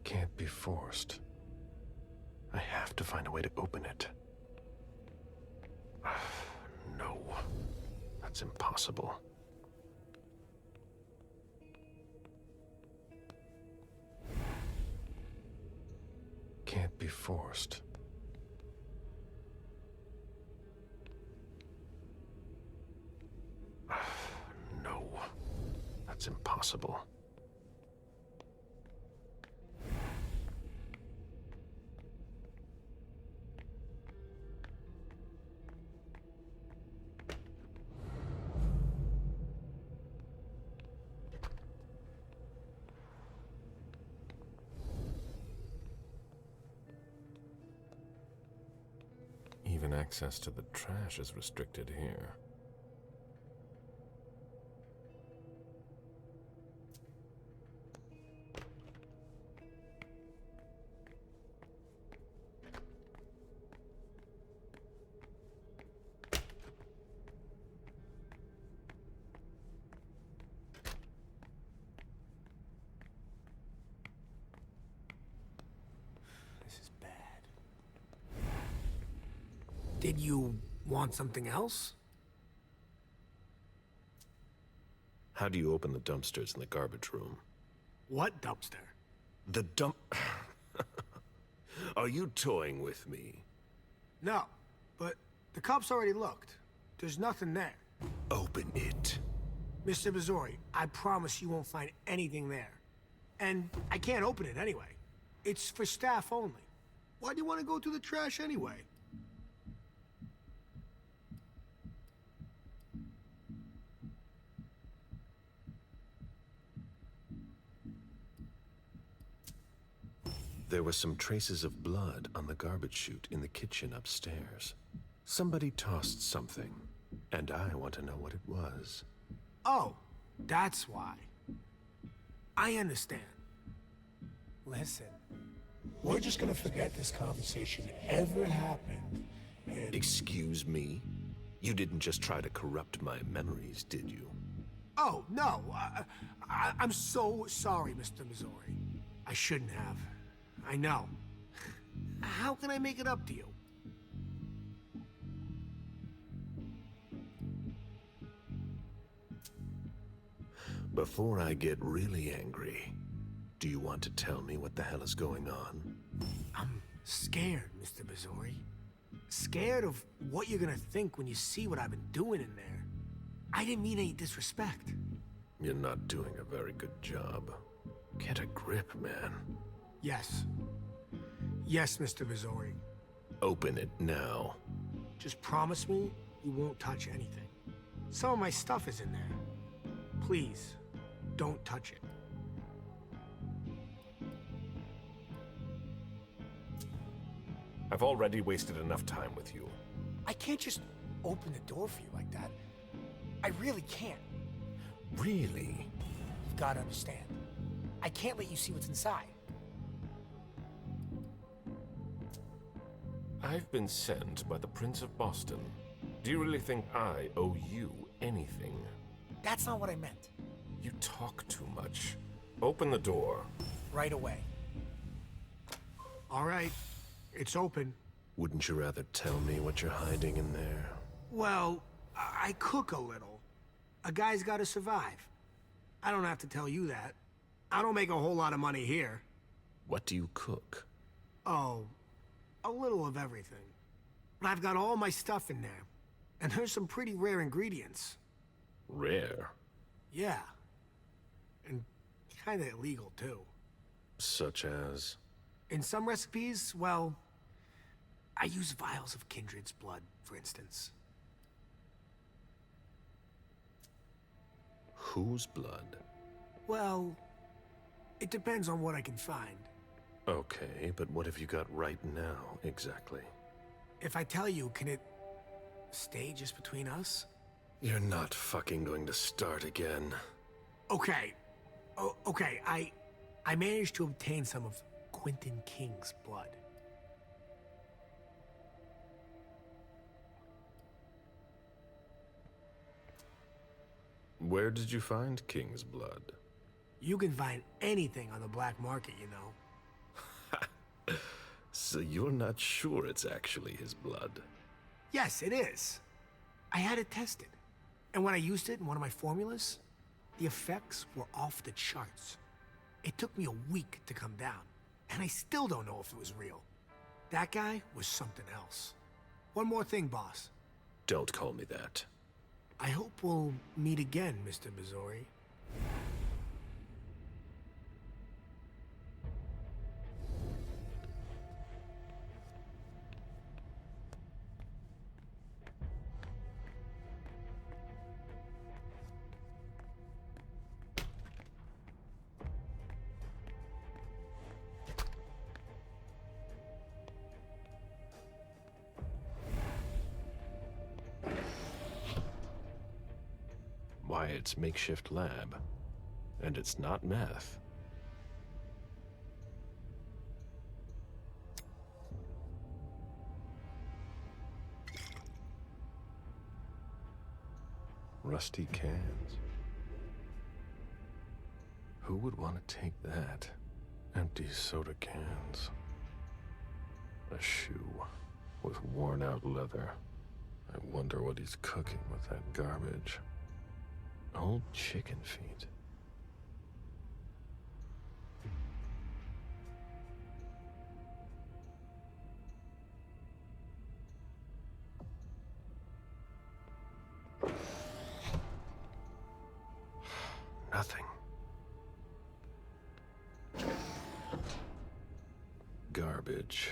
Can't be forced. I have to find a way to open it. No, that's impossible. forced. No, that's impossible. Even access to the trash is restricted here. Did you want something else? How do you open the dumpsters in the garbage room? What dumpster? The dump... Are you toying with me? No, but the cops already looked. There's nothing there. Open it. Mr. Missouri, I promise you won't find anything there. And I can't open it anyway. It's for staff only. Why do you want to go through the trash anyway? There were some traces of blood on the garbage chute in the kitchen upstairs. Somebody tossed something, and I want to know what it was. Oh, that's why. I understand. Listen, we're just gonna forget this conversation ever happened, and... Excuse me? You didn't just try to corrupt my memories, did you? Oh, no. I'm so sorry, Mr. Missouri. I shouldn't have. I know. How can I make it up to you? Before I get really angry, do you want to tell me what the hell is going on? I'm scared, Mr. Missouri. Scared of what you're gonna think when you see what I've been doing in there. I didn't mean any disrespect. You're not doing a very good job. Get a grip, man. Yes. Yes, Mr. Missouri. Open it now. Just promise me you won't touch anything. Some of my stuff is in there. Please, don't touch it. I've already wasted enough time with you. I can't just open the door for you like that. I really can't. Really? You've got to understand. I can't let you see what's inside. I've been sent by the Prince of Boston. Do you really think I owe you anything? That's not what I meant. You talk too much. Open the door. Right away. All right. It's open. Wouldn't you rather tell me what you're hiding in there? Well, I cook a little. A guy's got to survive. I don't have to tell you that. I don't make a whole lot of money here. What do you cook? Oh, a little of everything. But I've got all my stuff in there. And there's some pretty rare ingredients. Rare? Yeah. And kinda illegal, too. Such as? In some recipes, well, I use vials of kindred's blood, for instance. Whose blood? Well, it depends on what I can find. Okay, but what have you got right now, exactly? If I tell you, can it stay just between us? You're not fucking going to start again. Okay. Okay, I managed to obtain some of Quentin King's blood. Where did you find King's blood? You can find anything on the black market, you know. So you're not sure it's actually his blood? Yes, it is. I had it tested. And when I used it in one of my formulas, the effects were off the charts. It took me a week to come down, and I still don't know if it was real. That guy was something else. One more thing, boss. Don't call me that. I hope we'll meet again, Mr. Missouri. Wyatt's makeshift lab. And it's not meth. Rusty cans. Who would want to take that? Empty soda cans. A shoe with worn out leather. I wonder what he's cooking with that garbage. Old chicken feet. Nothing. Garbage.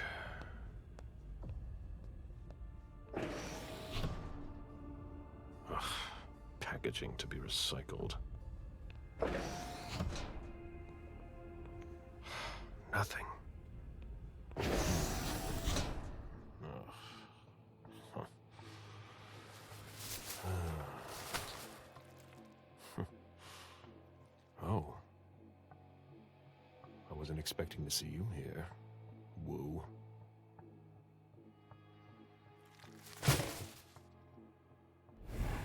Ugh. Packaging to be recycled. Nothing. Oh. I wasn't expecting to see you here. Woo.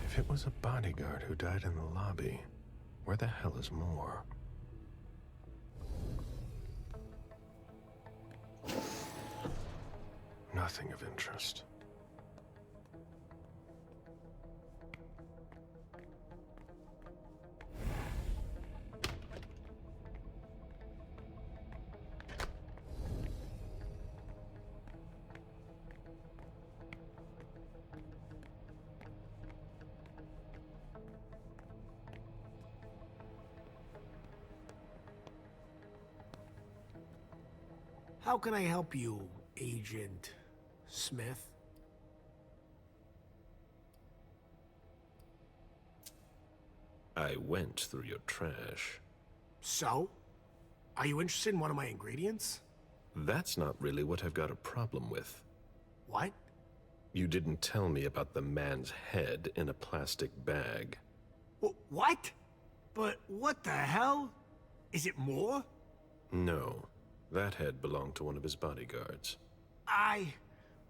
If it was a bodyguard who died in the lobby, where the hell is Moore? Nothing of interest. How can I help you, Agent Smith? I went through your trash. So? Are you interested in one of my ingredients? That's not really what I've got a problem with. What? You didn't tell me about the man's head in a plastic bag. What? But what the hell? Is it more? No. That head belonged to one of his bodyguards.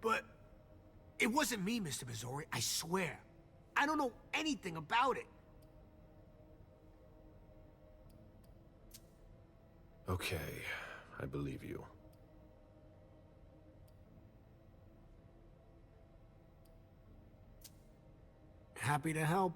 But it wasn't me, Mr. Missouri, I swear. I don't know anything about it. Okay, I believe you. Happy to help.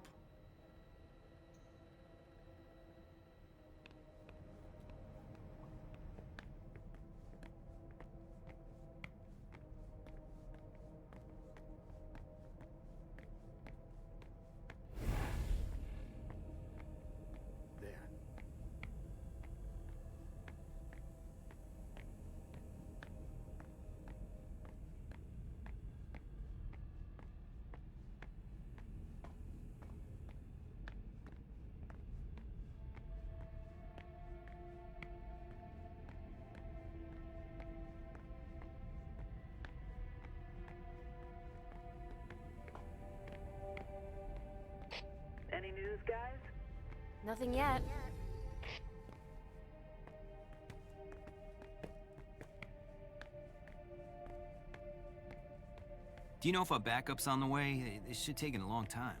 Any news, guys? Nothing yet. Do you know if our backup's on the way? It should take a long time.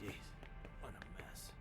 Jeez, what a mess.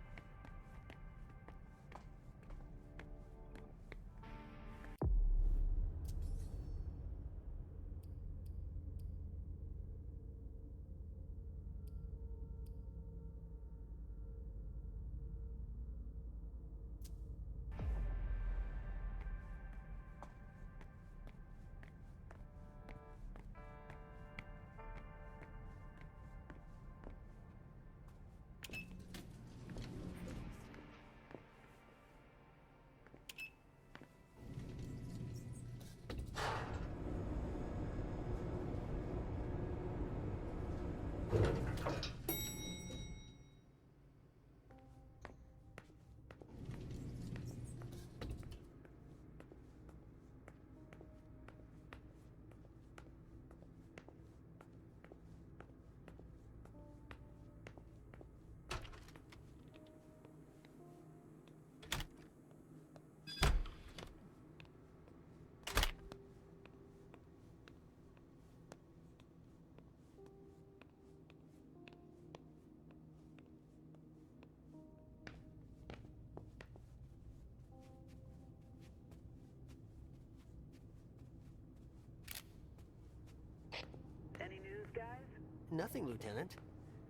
Nothing, Lieutenant.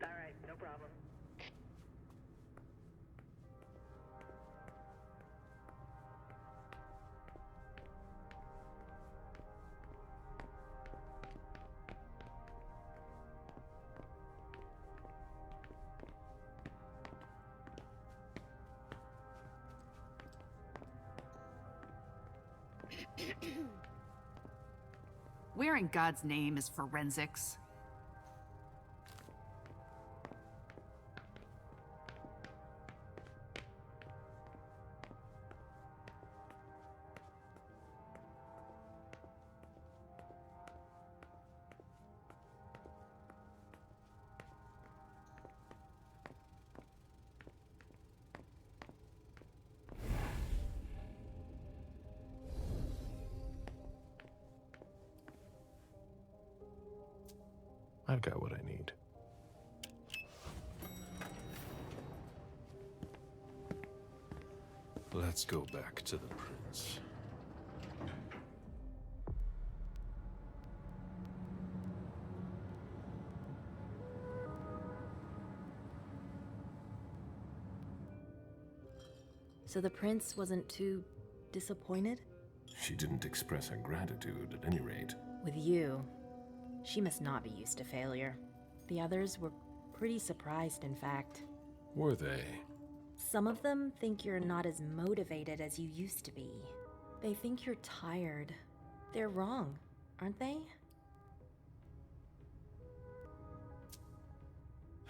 All right, no problem. Where in God's name is forensics? I've got what I need. Let's go back to the prince. So the prince wasn't too disappointed? She didn't express her gratitude, at any rate. With you, she must not be used to failure. The others were pretty surprised, in fact. Were they? Some of them think you're not as motivated as you used to be. They think you're tired. They're wrong, aren't they?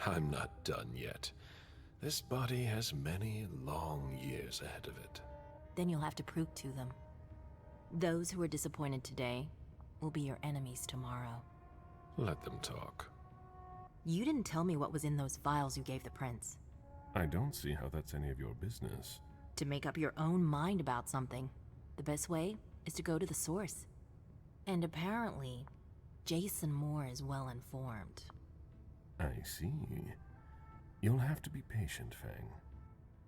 I'm not done yet. This body has many long years ahead of it. Then you'll have to prove to them. Those who are disappointed today will be your enemies tomorrow. Let them talk. You didn't tell me what was in those files you gave the prince. I don't see how that's any of your business. To make up your own mind about something, the best way is to go to the source. And apparently, Jason Moore is well informed. I see. You'll have to be patient, Fang.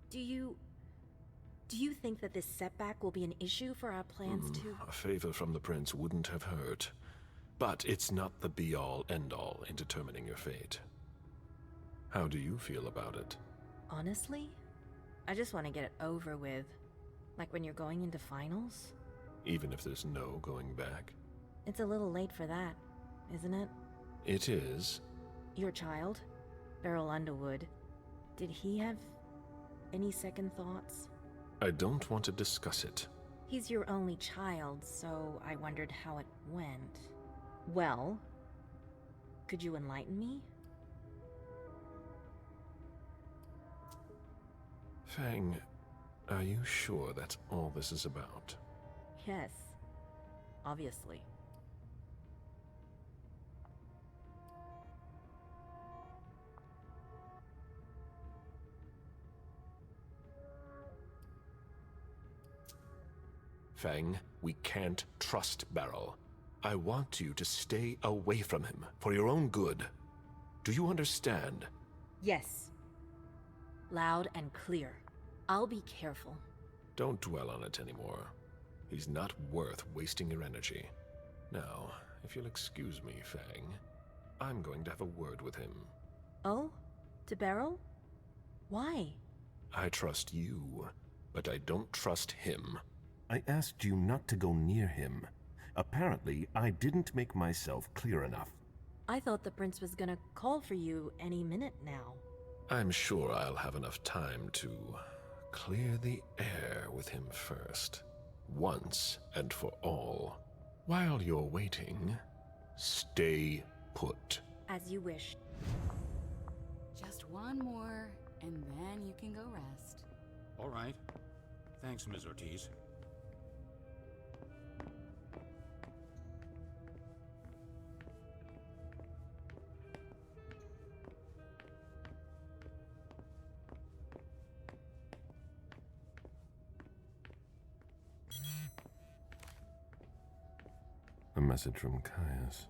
Do you think that this setback will be an issue for our plans to... A favor from the prince wouldn't have hurt. But it's not the be-all, end-all in determining your fate. How do you feel about it? Honestly, I just want to get it over with. Like when you're going into finals. Even if there's no going back? It's a little late for that, isn't it? It is. Your child, Beryl Underwood, did he have any second thoughts? I don't want to discuss it. He's your only child, so I wondered how it went. Well, could you enlighten me? Fang, are you sure that's all this is about? Yes, obviously. Fang, we can't trust Beryl. I want you to stay away from him, for your own good. Do you understand? Yes. Loud and clear. I'll be careful. Don't dwell on it anymore. He's not worth wasting your energy. Now, if you'll excuse me, Fang, I'm going to have a word with him. Oh? To Beryl? Why? I trust you, but I don't trust him. I asked you not to go near him. Apparently, I didn't make myself clear enough. I thought the prince was gonna call for you any minute now. I'm sure I'll have enough time to clear the air with him first. Once and for all. While you're waiting, stay put. As you wish. Just one more, and then you can go rest. All right. Thanks, Ms. Ortiz. A message from Caius.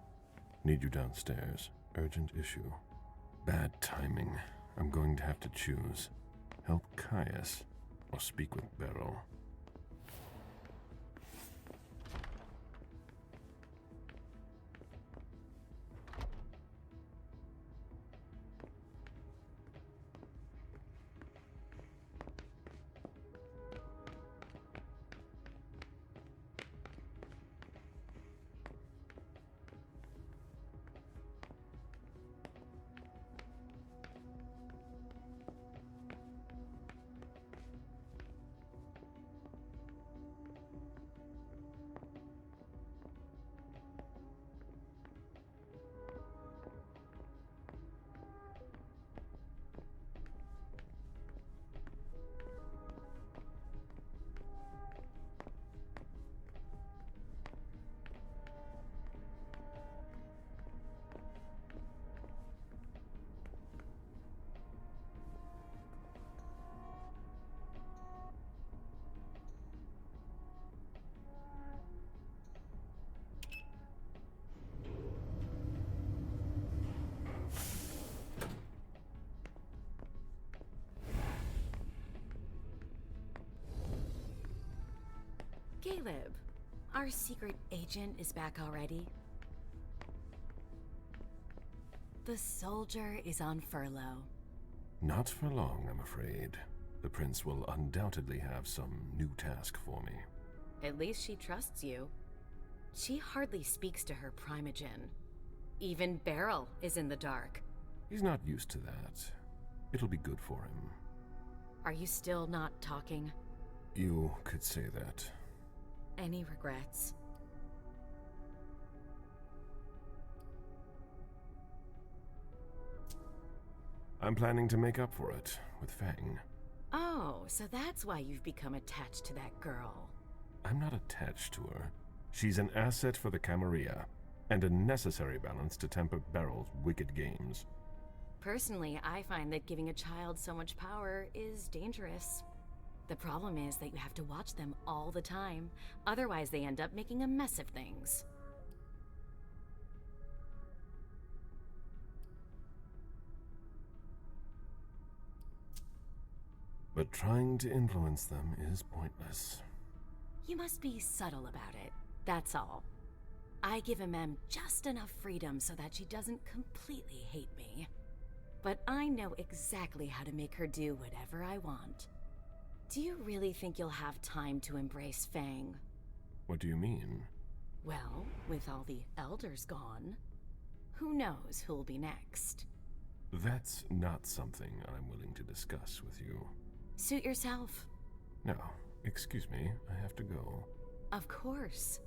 Need you downstairs. Urgent issue. Bad timing. I'm going to have to choose. Help Caius or speak with Beryl. Galeb, our secret agent is back already. The soldier is on furlough. Not for long, I'm afraid. The prince will undoubtedly have some new task for me. At least she trusts you. She hardly speaks to her primogen. Even Beryl is in the dark. He's not used to that. It'll be good for him. Are you still not talking? You could say that. Any regrets? I'm planning to make up for it with Fang. Oh, so that's why you've become attached to that girl. I'm not attached to her. She's an asset for the Camarilla, and a necessary balance to temper Beryl's wicked games. Personally, I find that giving a child so much power is dangerous. The problem is that you have to watch them all the time, otherwise they end up making a mess of things. But trying to influence them is pointless. You must be subtle about it, that's all. I give Mem just enough freedom so that she doesn't completely hate me. But I know exactly how to make her do whatever I want. Do you really think you'll have time to embrace Fang? What do you mean? Well, with all the elders gone, who knows who'll be next? That's not something I'm willing to discuss with you. Suit yourself. No, excuse me, I have to go. Of course.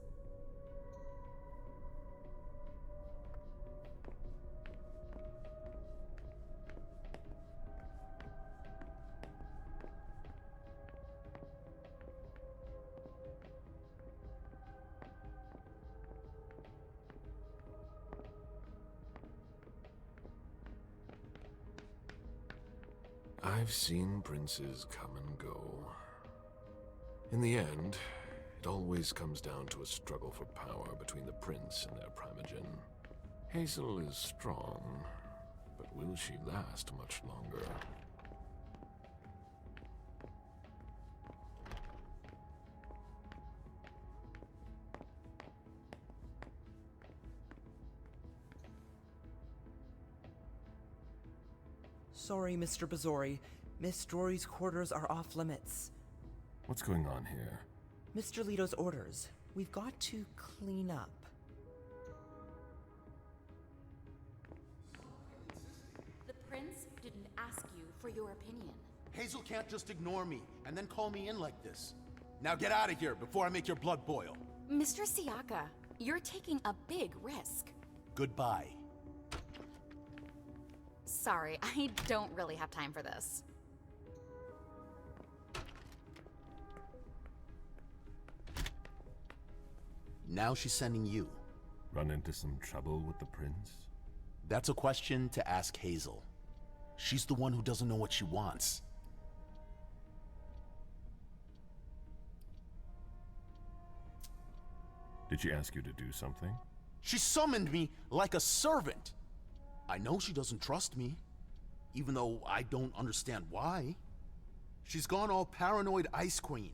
I've seen princes come and go. In the end, it always comes down to a struggle for power between the prince and their primogen. Hazel is strong, but will she last much longer? Sorry, Mr. Bazori. Miss Drory's quarters are off limits. What's going on here? Mr. Leto's orders. We've got to clean up. The prince didn't ask you for your opinion. Hazel can't just ignore me and then call me in like this. Now get out of here before I make your blood boil. Mr. Siaka, you're taking a big risk. Goodbye. Sorry, I don't really have time for this. Now she's sending you. Run into some trouble with the prince? That's a question to ask Hazel. She's the one who doesn't know what she wants. Did she ask you to do something? She summoned me like a servant. I know she doesn't trust me, even though I don't understand why. She's gone all paranoid Ice Queen,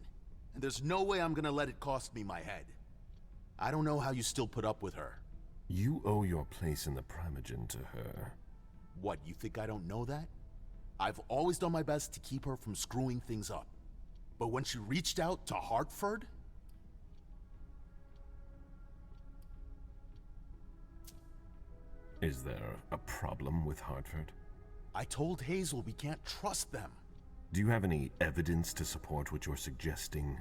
and there's no way I'm gonna let it cost me my head. I don't know how you still put up with her. You owe your place in the primogen to her. What, you think I don't know that? I've always done my best to keep her from screwing things up. But when she reached out to Hartford... Is there a problem with Hartford? I told Hazel we can't trust them. Do you have any evidence to support what you're suggesting?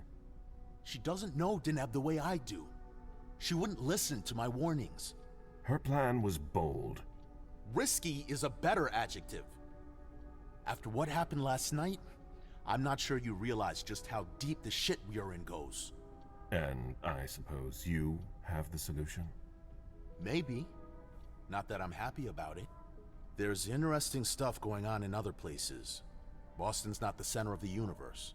She doesn't know Deneb the way I do. She wouldn't listen to my warnings. Her plan was bold. Risky is a better adjective. After what happened last night, I'm not sure you realize just how deep the shit we are in goes. And I suppose you have the solution? Maybe. Not that I'm happy about it. There's interesting stuff going on in other places. Boston's not the center of the universe.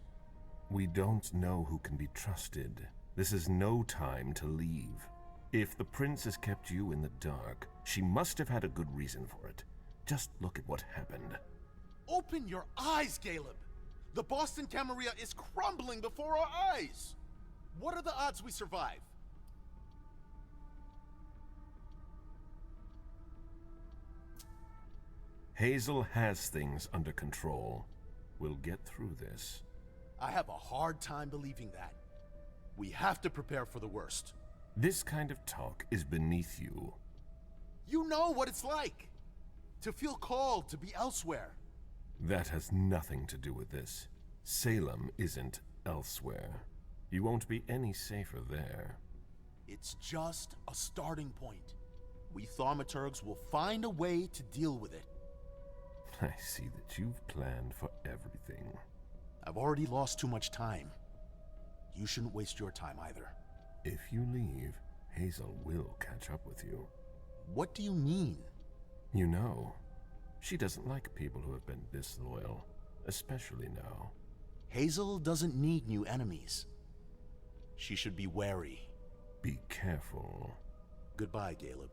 We don't know who can be trusted. This is no time to leave. If the prince has kept you in the dark, she must have had a good reason for it. Just look at what happened. Open your eyes, Galeb! The Boston Camarilla is crumbling before our eyes! What are the odds we survive? Hazel has things under control. We'll get through this. I have a hard time believing that. We have to prepare for the worst. This kind of talk is beneath you. You know what it's like to feel called to be elsewhere. That has nothing to do with this. Salem isn't elsewhere. You won't be any safer there. It's just a starting point. We thaumaturgs will find a way to deal with it. I see that you've planned for everything. I've already lost too much time. You shouldn't waste your time either. If you leave, Hazel will catch up with you. What do you mean? You know, she doesn't like people who have been disloyal, especially now. Hazel doesn't need new enemies. She should be wary. Be careful. Goodbye, Galeb.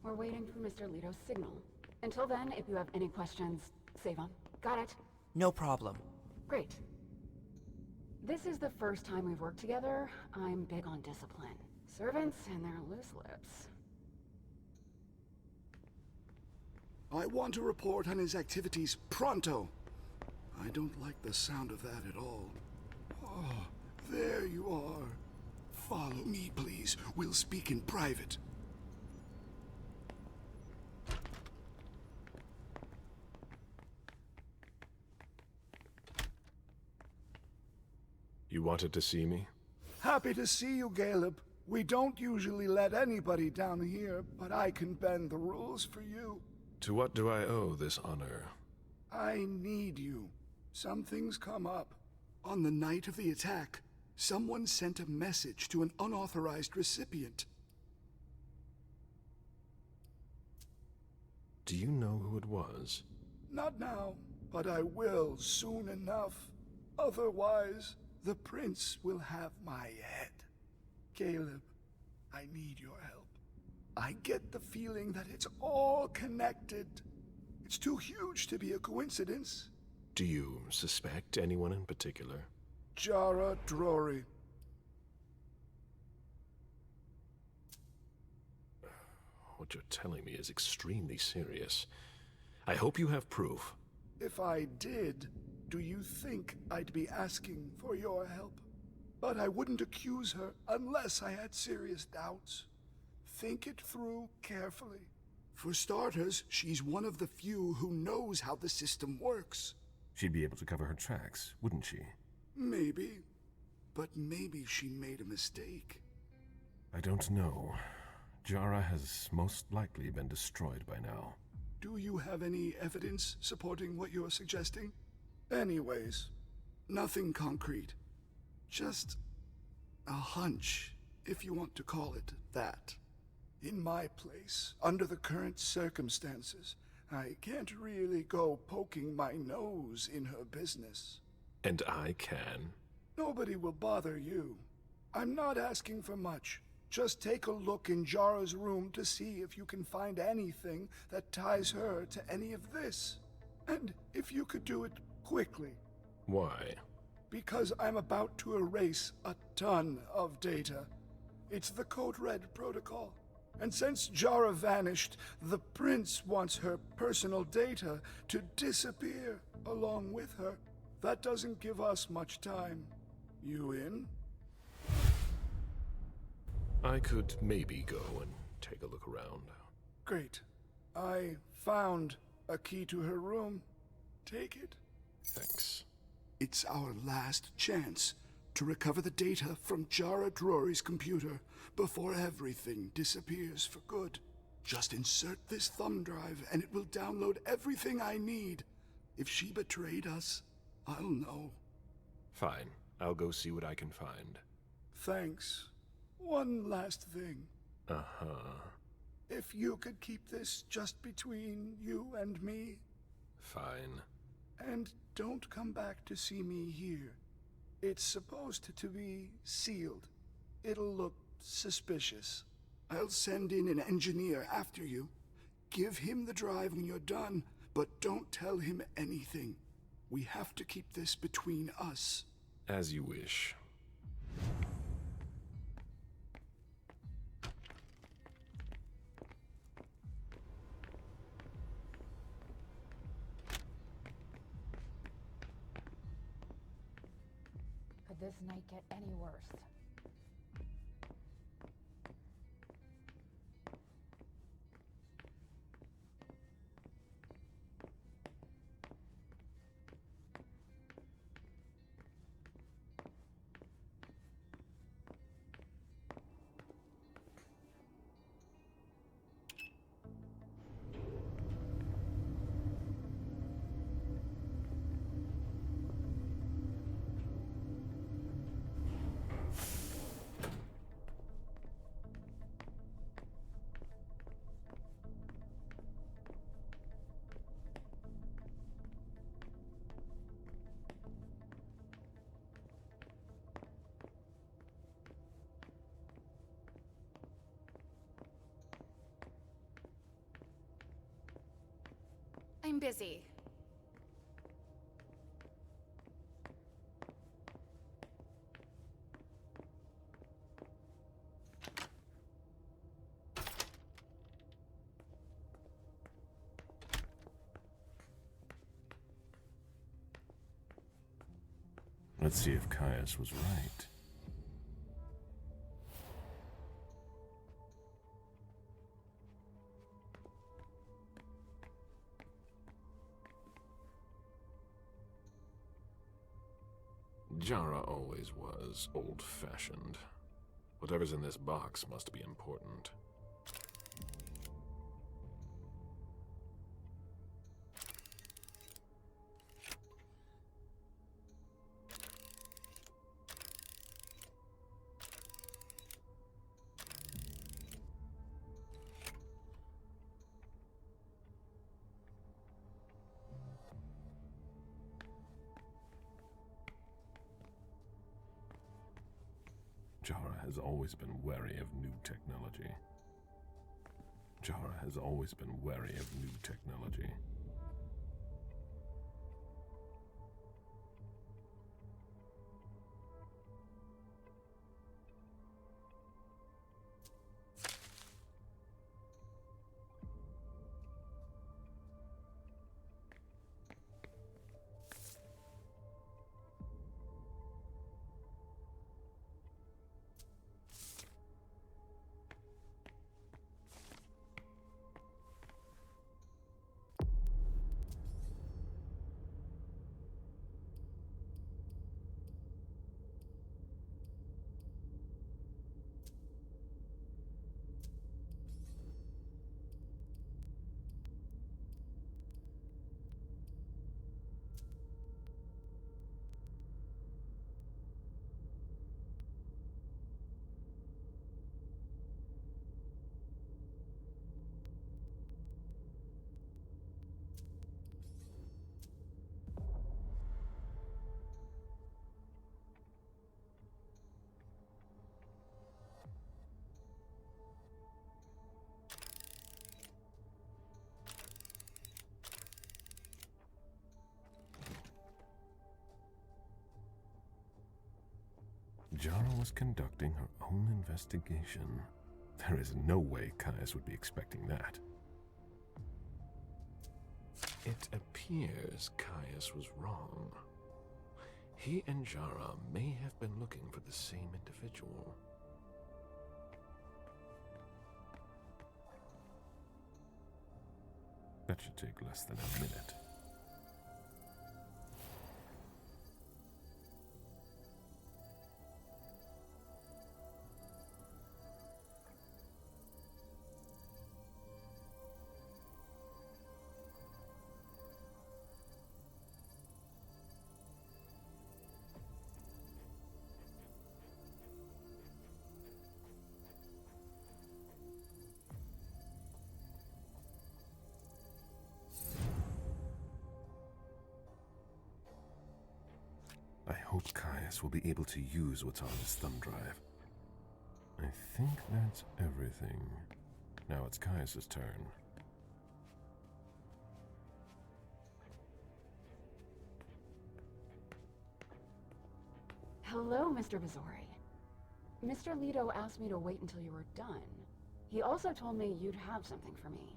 We're waiting for Mr. Leto's signal. Until then, if you have any questions, save them. Got it? No problem. Great. This is the first time we've worked together. I'm big on discipline. Servants and their loose lips. I want to report on his activities pronto. I don't like the sound of that at all. Oh, there you are. Follow me, please. We'll speak in private. You wanted to see me? Happy to see you, Galeb. We don't usually let anybody down here, but I can bend the rules for you. To what do I owe this honor? I need you. Something's come up. On the night of the attack, someone sent a message to an unauthorized recipient. Do you know who it was? Not now, but I will soon enough. Otherwise, the prince will have my head. Galeb, I need your help. I get the feeling that it's all connected. It's too huge to be a coincidence. Do you suspect anyone in particular? Jara Drory. What you're telling me is extremely serious. I hope you have proof. If I did, do you think I'd be asking for your help? But I wouldn't accuse her unless I had serious doubts. Think it through carefully. For starters, she's one of the few who knows how the system works. She'd be able to cover her tracks, wouldn't she? Maybe. But maybe she made a mistake. I don't know. Jara has most likely been destroyed by now. Do you have any evidence supporting what you're suggesting? Anyways, nothing concrete. Just a hunch, if you want to call it that. In my place, under the current circumstances, I can't really go poking my nose in her business. And I can. Nobody will bother you. I'm not asking for much. Just take a look in Jara's room to see if you can find anything that ties her to any of this. And if you could do it quickly. Why? Because I'm about to erase a ton of data. It's the Code Red protocol. And since Jara vanished, the prince wants her personal data to disappear along with her. That doesn't give us much time. You in? I could maybe go and take a look around. Great. I found a key to her room. Take it. Thanks. It's our last chance to recover the data from Jara Drury's computer before everything disappears for good. Just insert this thumb drive and it will download everything I need. If she betrayed us, I'll know. Fine. I'll go see what I can find. Thanks. One last thing. Uh-huh. If you could keep this just between you and me. Fine. And don't come back to see me here. It's supposed to be sealed. It'll look suspicious. I'll send in an engineer after you. Give him the drive when you're done, but don't tell him anything. We have to keep this between us. As you wish. Could this night get any worse? I'm busy. Let's see if Caius was right. Jara always was old-fashioned. Whatever's in this box must be important. Jara has always been wary of new technology. Jara has always been wary of new technology. Jara was conducting her own investigation. There is no way Caius would be expecting that. It appears Caius was wrong. He and Jara may have been looking for the same individual. That should take less than a minute. I hope Caius will be able to use what's on his thumb drive. I think that's everything. Now it's Caius's turn. Hello, Mr. Bozori. Mr. Leto asked me to wait until you were done. He also told me you'd have something for me.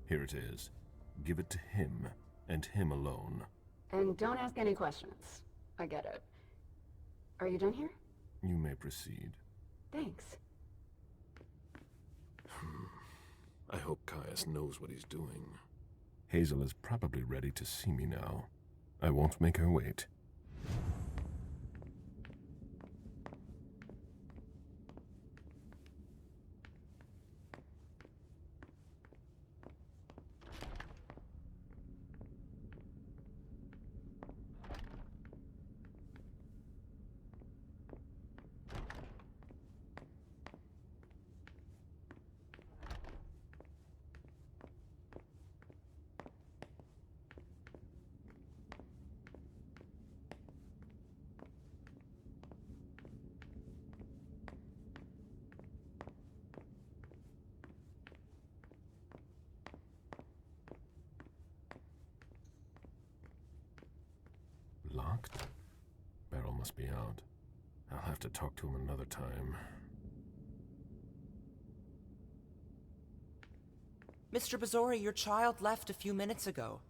Here it is. Give it to him, and him alone. And don't ask any questions. I get it. Are you done here? You may proceed. Thanks. I hope Caius knows what he's doing. Hazel is probably ready to see me now. I won't make her wait. Locked? Beryl must be out. I'll have to talk to him another time. Mr. Bozori, your child left a few minutes ago.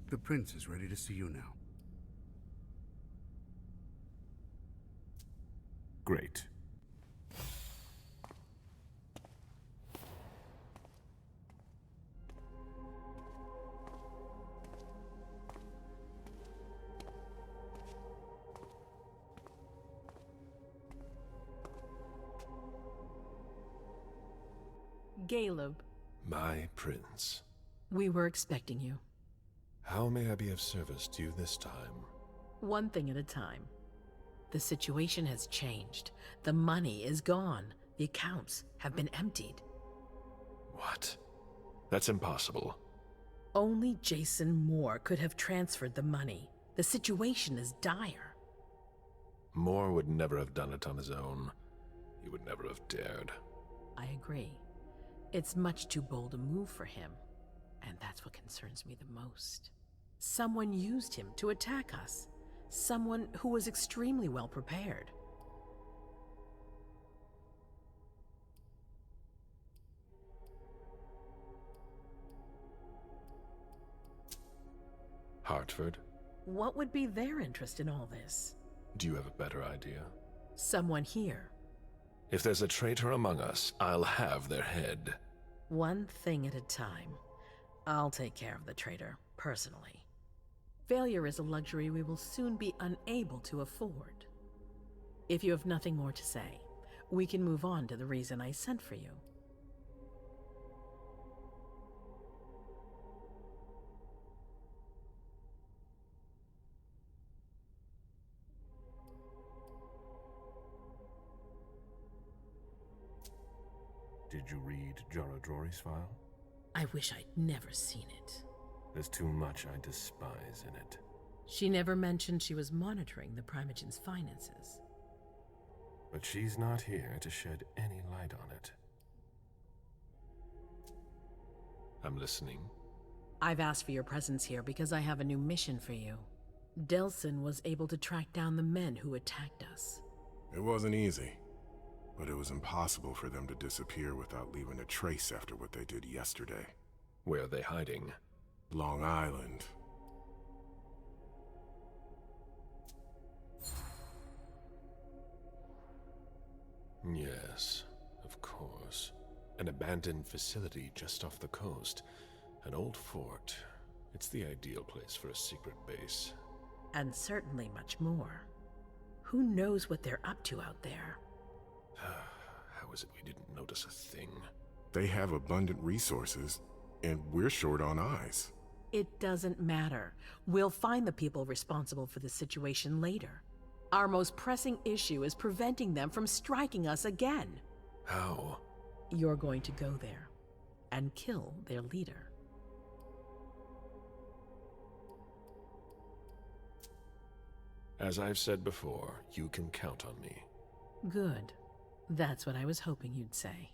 The prince is ready to see you now. Great. Galeb. My prince. We were expecting you. How may I be of service to you this time? One thing at a time. The situation has changed. The money is gone. The accounts have been emptied. What? That's impossible. Only Jason Moore could have transferred the money. The situation is dire. Moore would never have done it on his own. He would never have dared. I agree. It's much too bold a move for him. And that's what concerns me the most. Someone used him to attack us. Someone who was extremely well prepared. Hartford? What would be their interest in all this? Do you have a better idea? Someone here. If there's a traitor among us, I'll have their head. One thing at a time. I'll take care of the traitor, personally. Failure is a luxury we will soon be unable to afford. If you have nothing more to say, we can move on to the reason I sent for you. Did you read Jorodori's file? I wish I'd never seen it. There's too much I despise in it. She never mentioned she was monitoring the Primogen's finances. But she's not here to shed any light on it. I'm listening. I've asked for your presence here because I have a new mission for you. Delsin was able to track down the men who attacked us. It wasn't easy, but it was impossible for them to disappear without leaving a trace after what they did yesterday. Where are they hiding? Long Island. Yes, of course. An abandoned facility just off the coast. An old fort. It's the ideal place for a secret base. And certainly much more. Who knows what they're up to out there? How is it we didn't notice a thing? They have abundant resources, and we're short on eyes. It doesn't matter. We'll find the people responsible for the situation later. Our most pressing issue is preventing them from striking us again. How? You're going to go there and kill their leader. As I've said before, you can count on me. Good. That's what I was hoping you'd say.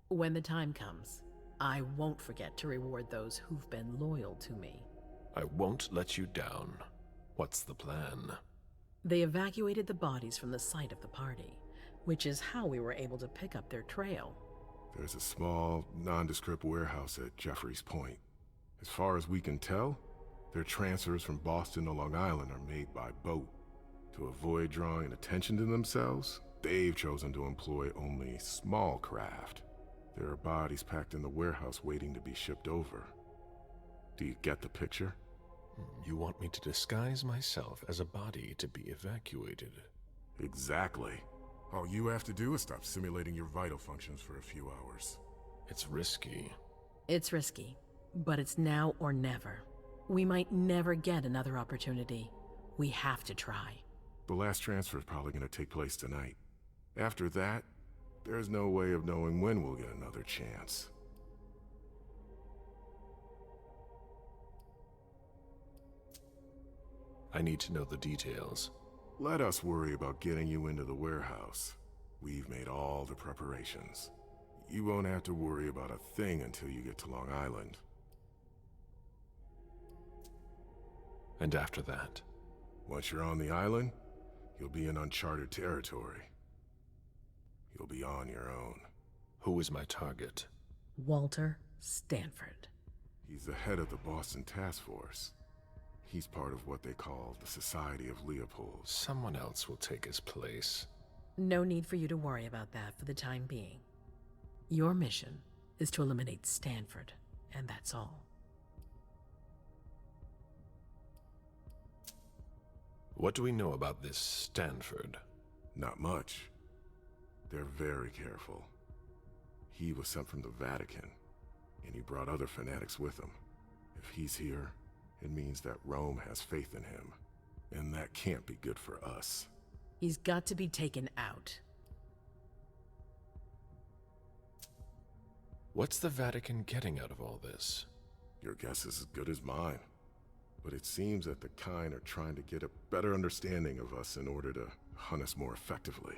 When the time comes, I won't forget to reward those who've been loyal to me. I won't let you down. What's the plan? They evacuated the bodies from the site of the party, which is how we were able to pick up their trail. There's a small, nondescript warehouse at Jeffrey's Point. As far as we can tell, their transfers from Boston to Long Island are made by boat. To avoid drawing attention to themselves, they've chosen to employ only small craft. There are bodies packed in the warehouse waiting to be shipped over. Do you get the picture? You want me to disguise myself as a body to be evacuated? Exactly. All you have to do is stop simulating your vital functions for a few hours. It's risky. It's risky, but it's now or never. We might never get another opportunity. We have to try. The last transfer is probably going to take place tonight. After that, there's no way of knowing when we'll get another chance. I need to know the details. Let us worry about getting you into the warehouse. We've made all the preparations. You won't have to worry about a thing until you get to Long Island. And after that? Once you're on the island, you'll be in uncharted territory. You'll be on your own. Who is my target? Walter Stanford. He's the head of the Boston Task Force. He's part of what they call the Society of Leopold. Someone else will take his place. No need for you to worry about that for the time being. Your mission is to eliminate Stanford, and that's all. What do we know about this Stanford? Not much. They're very careful. He was sent from the Vatican, and he brought other fanatics with him. If he's here, it means that Rome has faith in him, and that can't be good for us. He's got to be taken out. What's the Vatican getting out of all this? Your guess is as good as mine. But it seems that the kind are trying to get a better understanding of us in order to hunt us more effectively.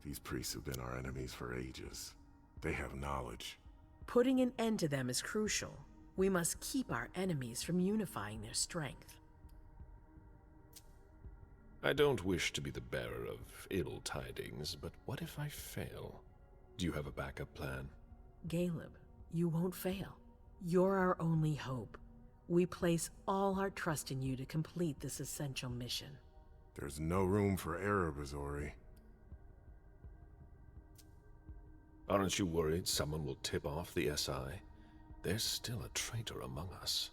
These priests have been our enemies for ages. They have knowledge. Putting an end to them is crucial. We must keep our enemies from unifying their strength. I don't wish to be the bearer of ill tidings, but what if I fail? Do you have a backup plan? Galeb, you won't fail. You're our only hope. We place all our trust in you to complete this essential mission. There's no room for error, Bozori. Aren't you worried someone will tip off the SI? There's still a traitor among us.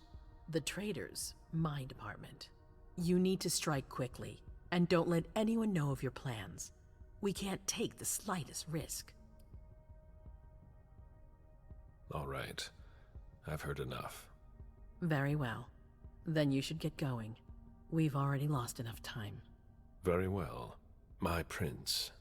The traitors, my department. You need to strike quickly, and don't let anyone know of your plans. We can't take the slightest risk. All right. I've heard enough. Very well. Then you should get going. We've already lost enough time. Very well. My prince,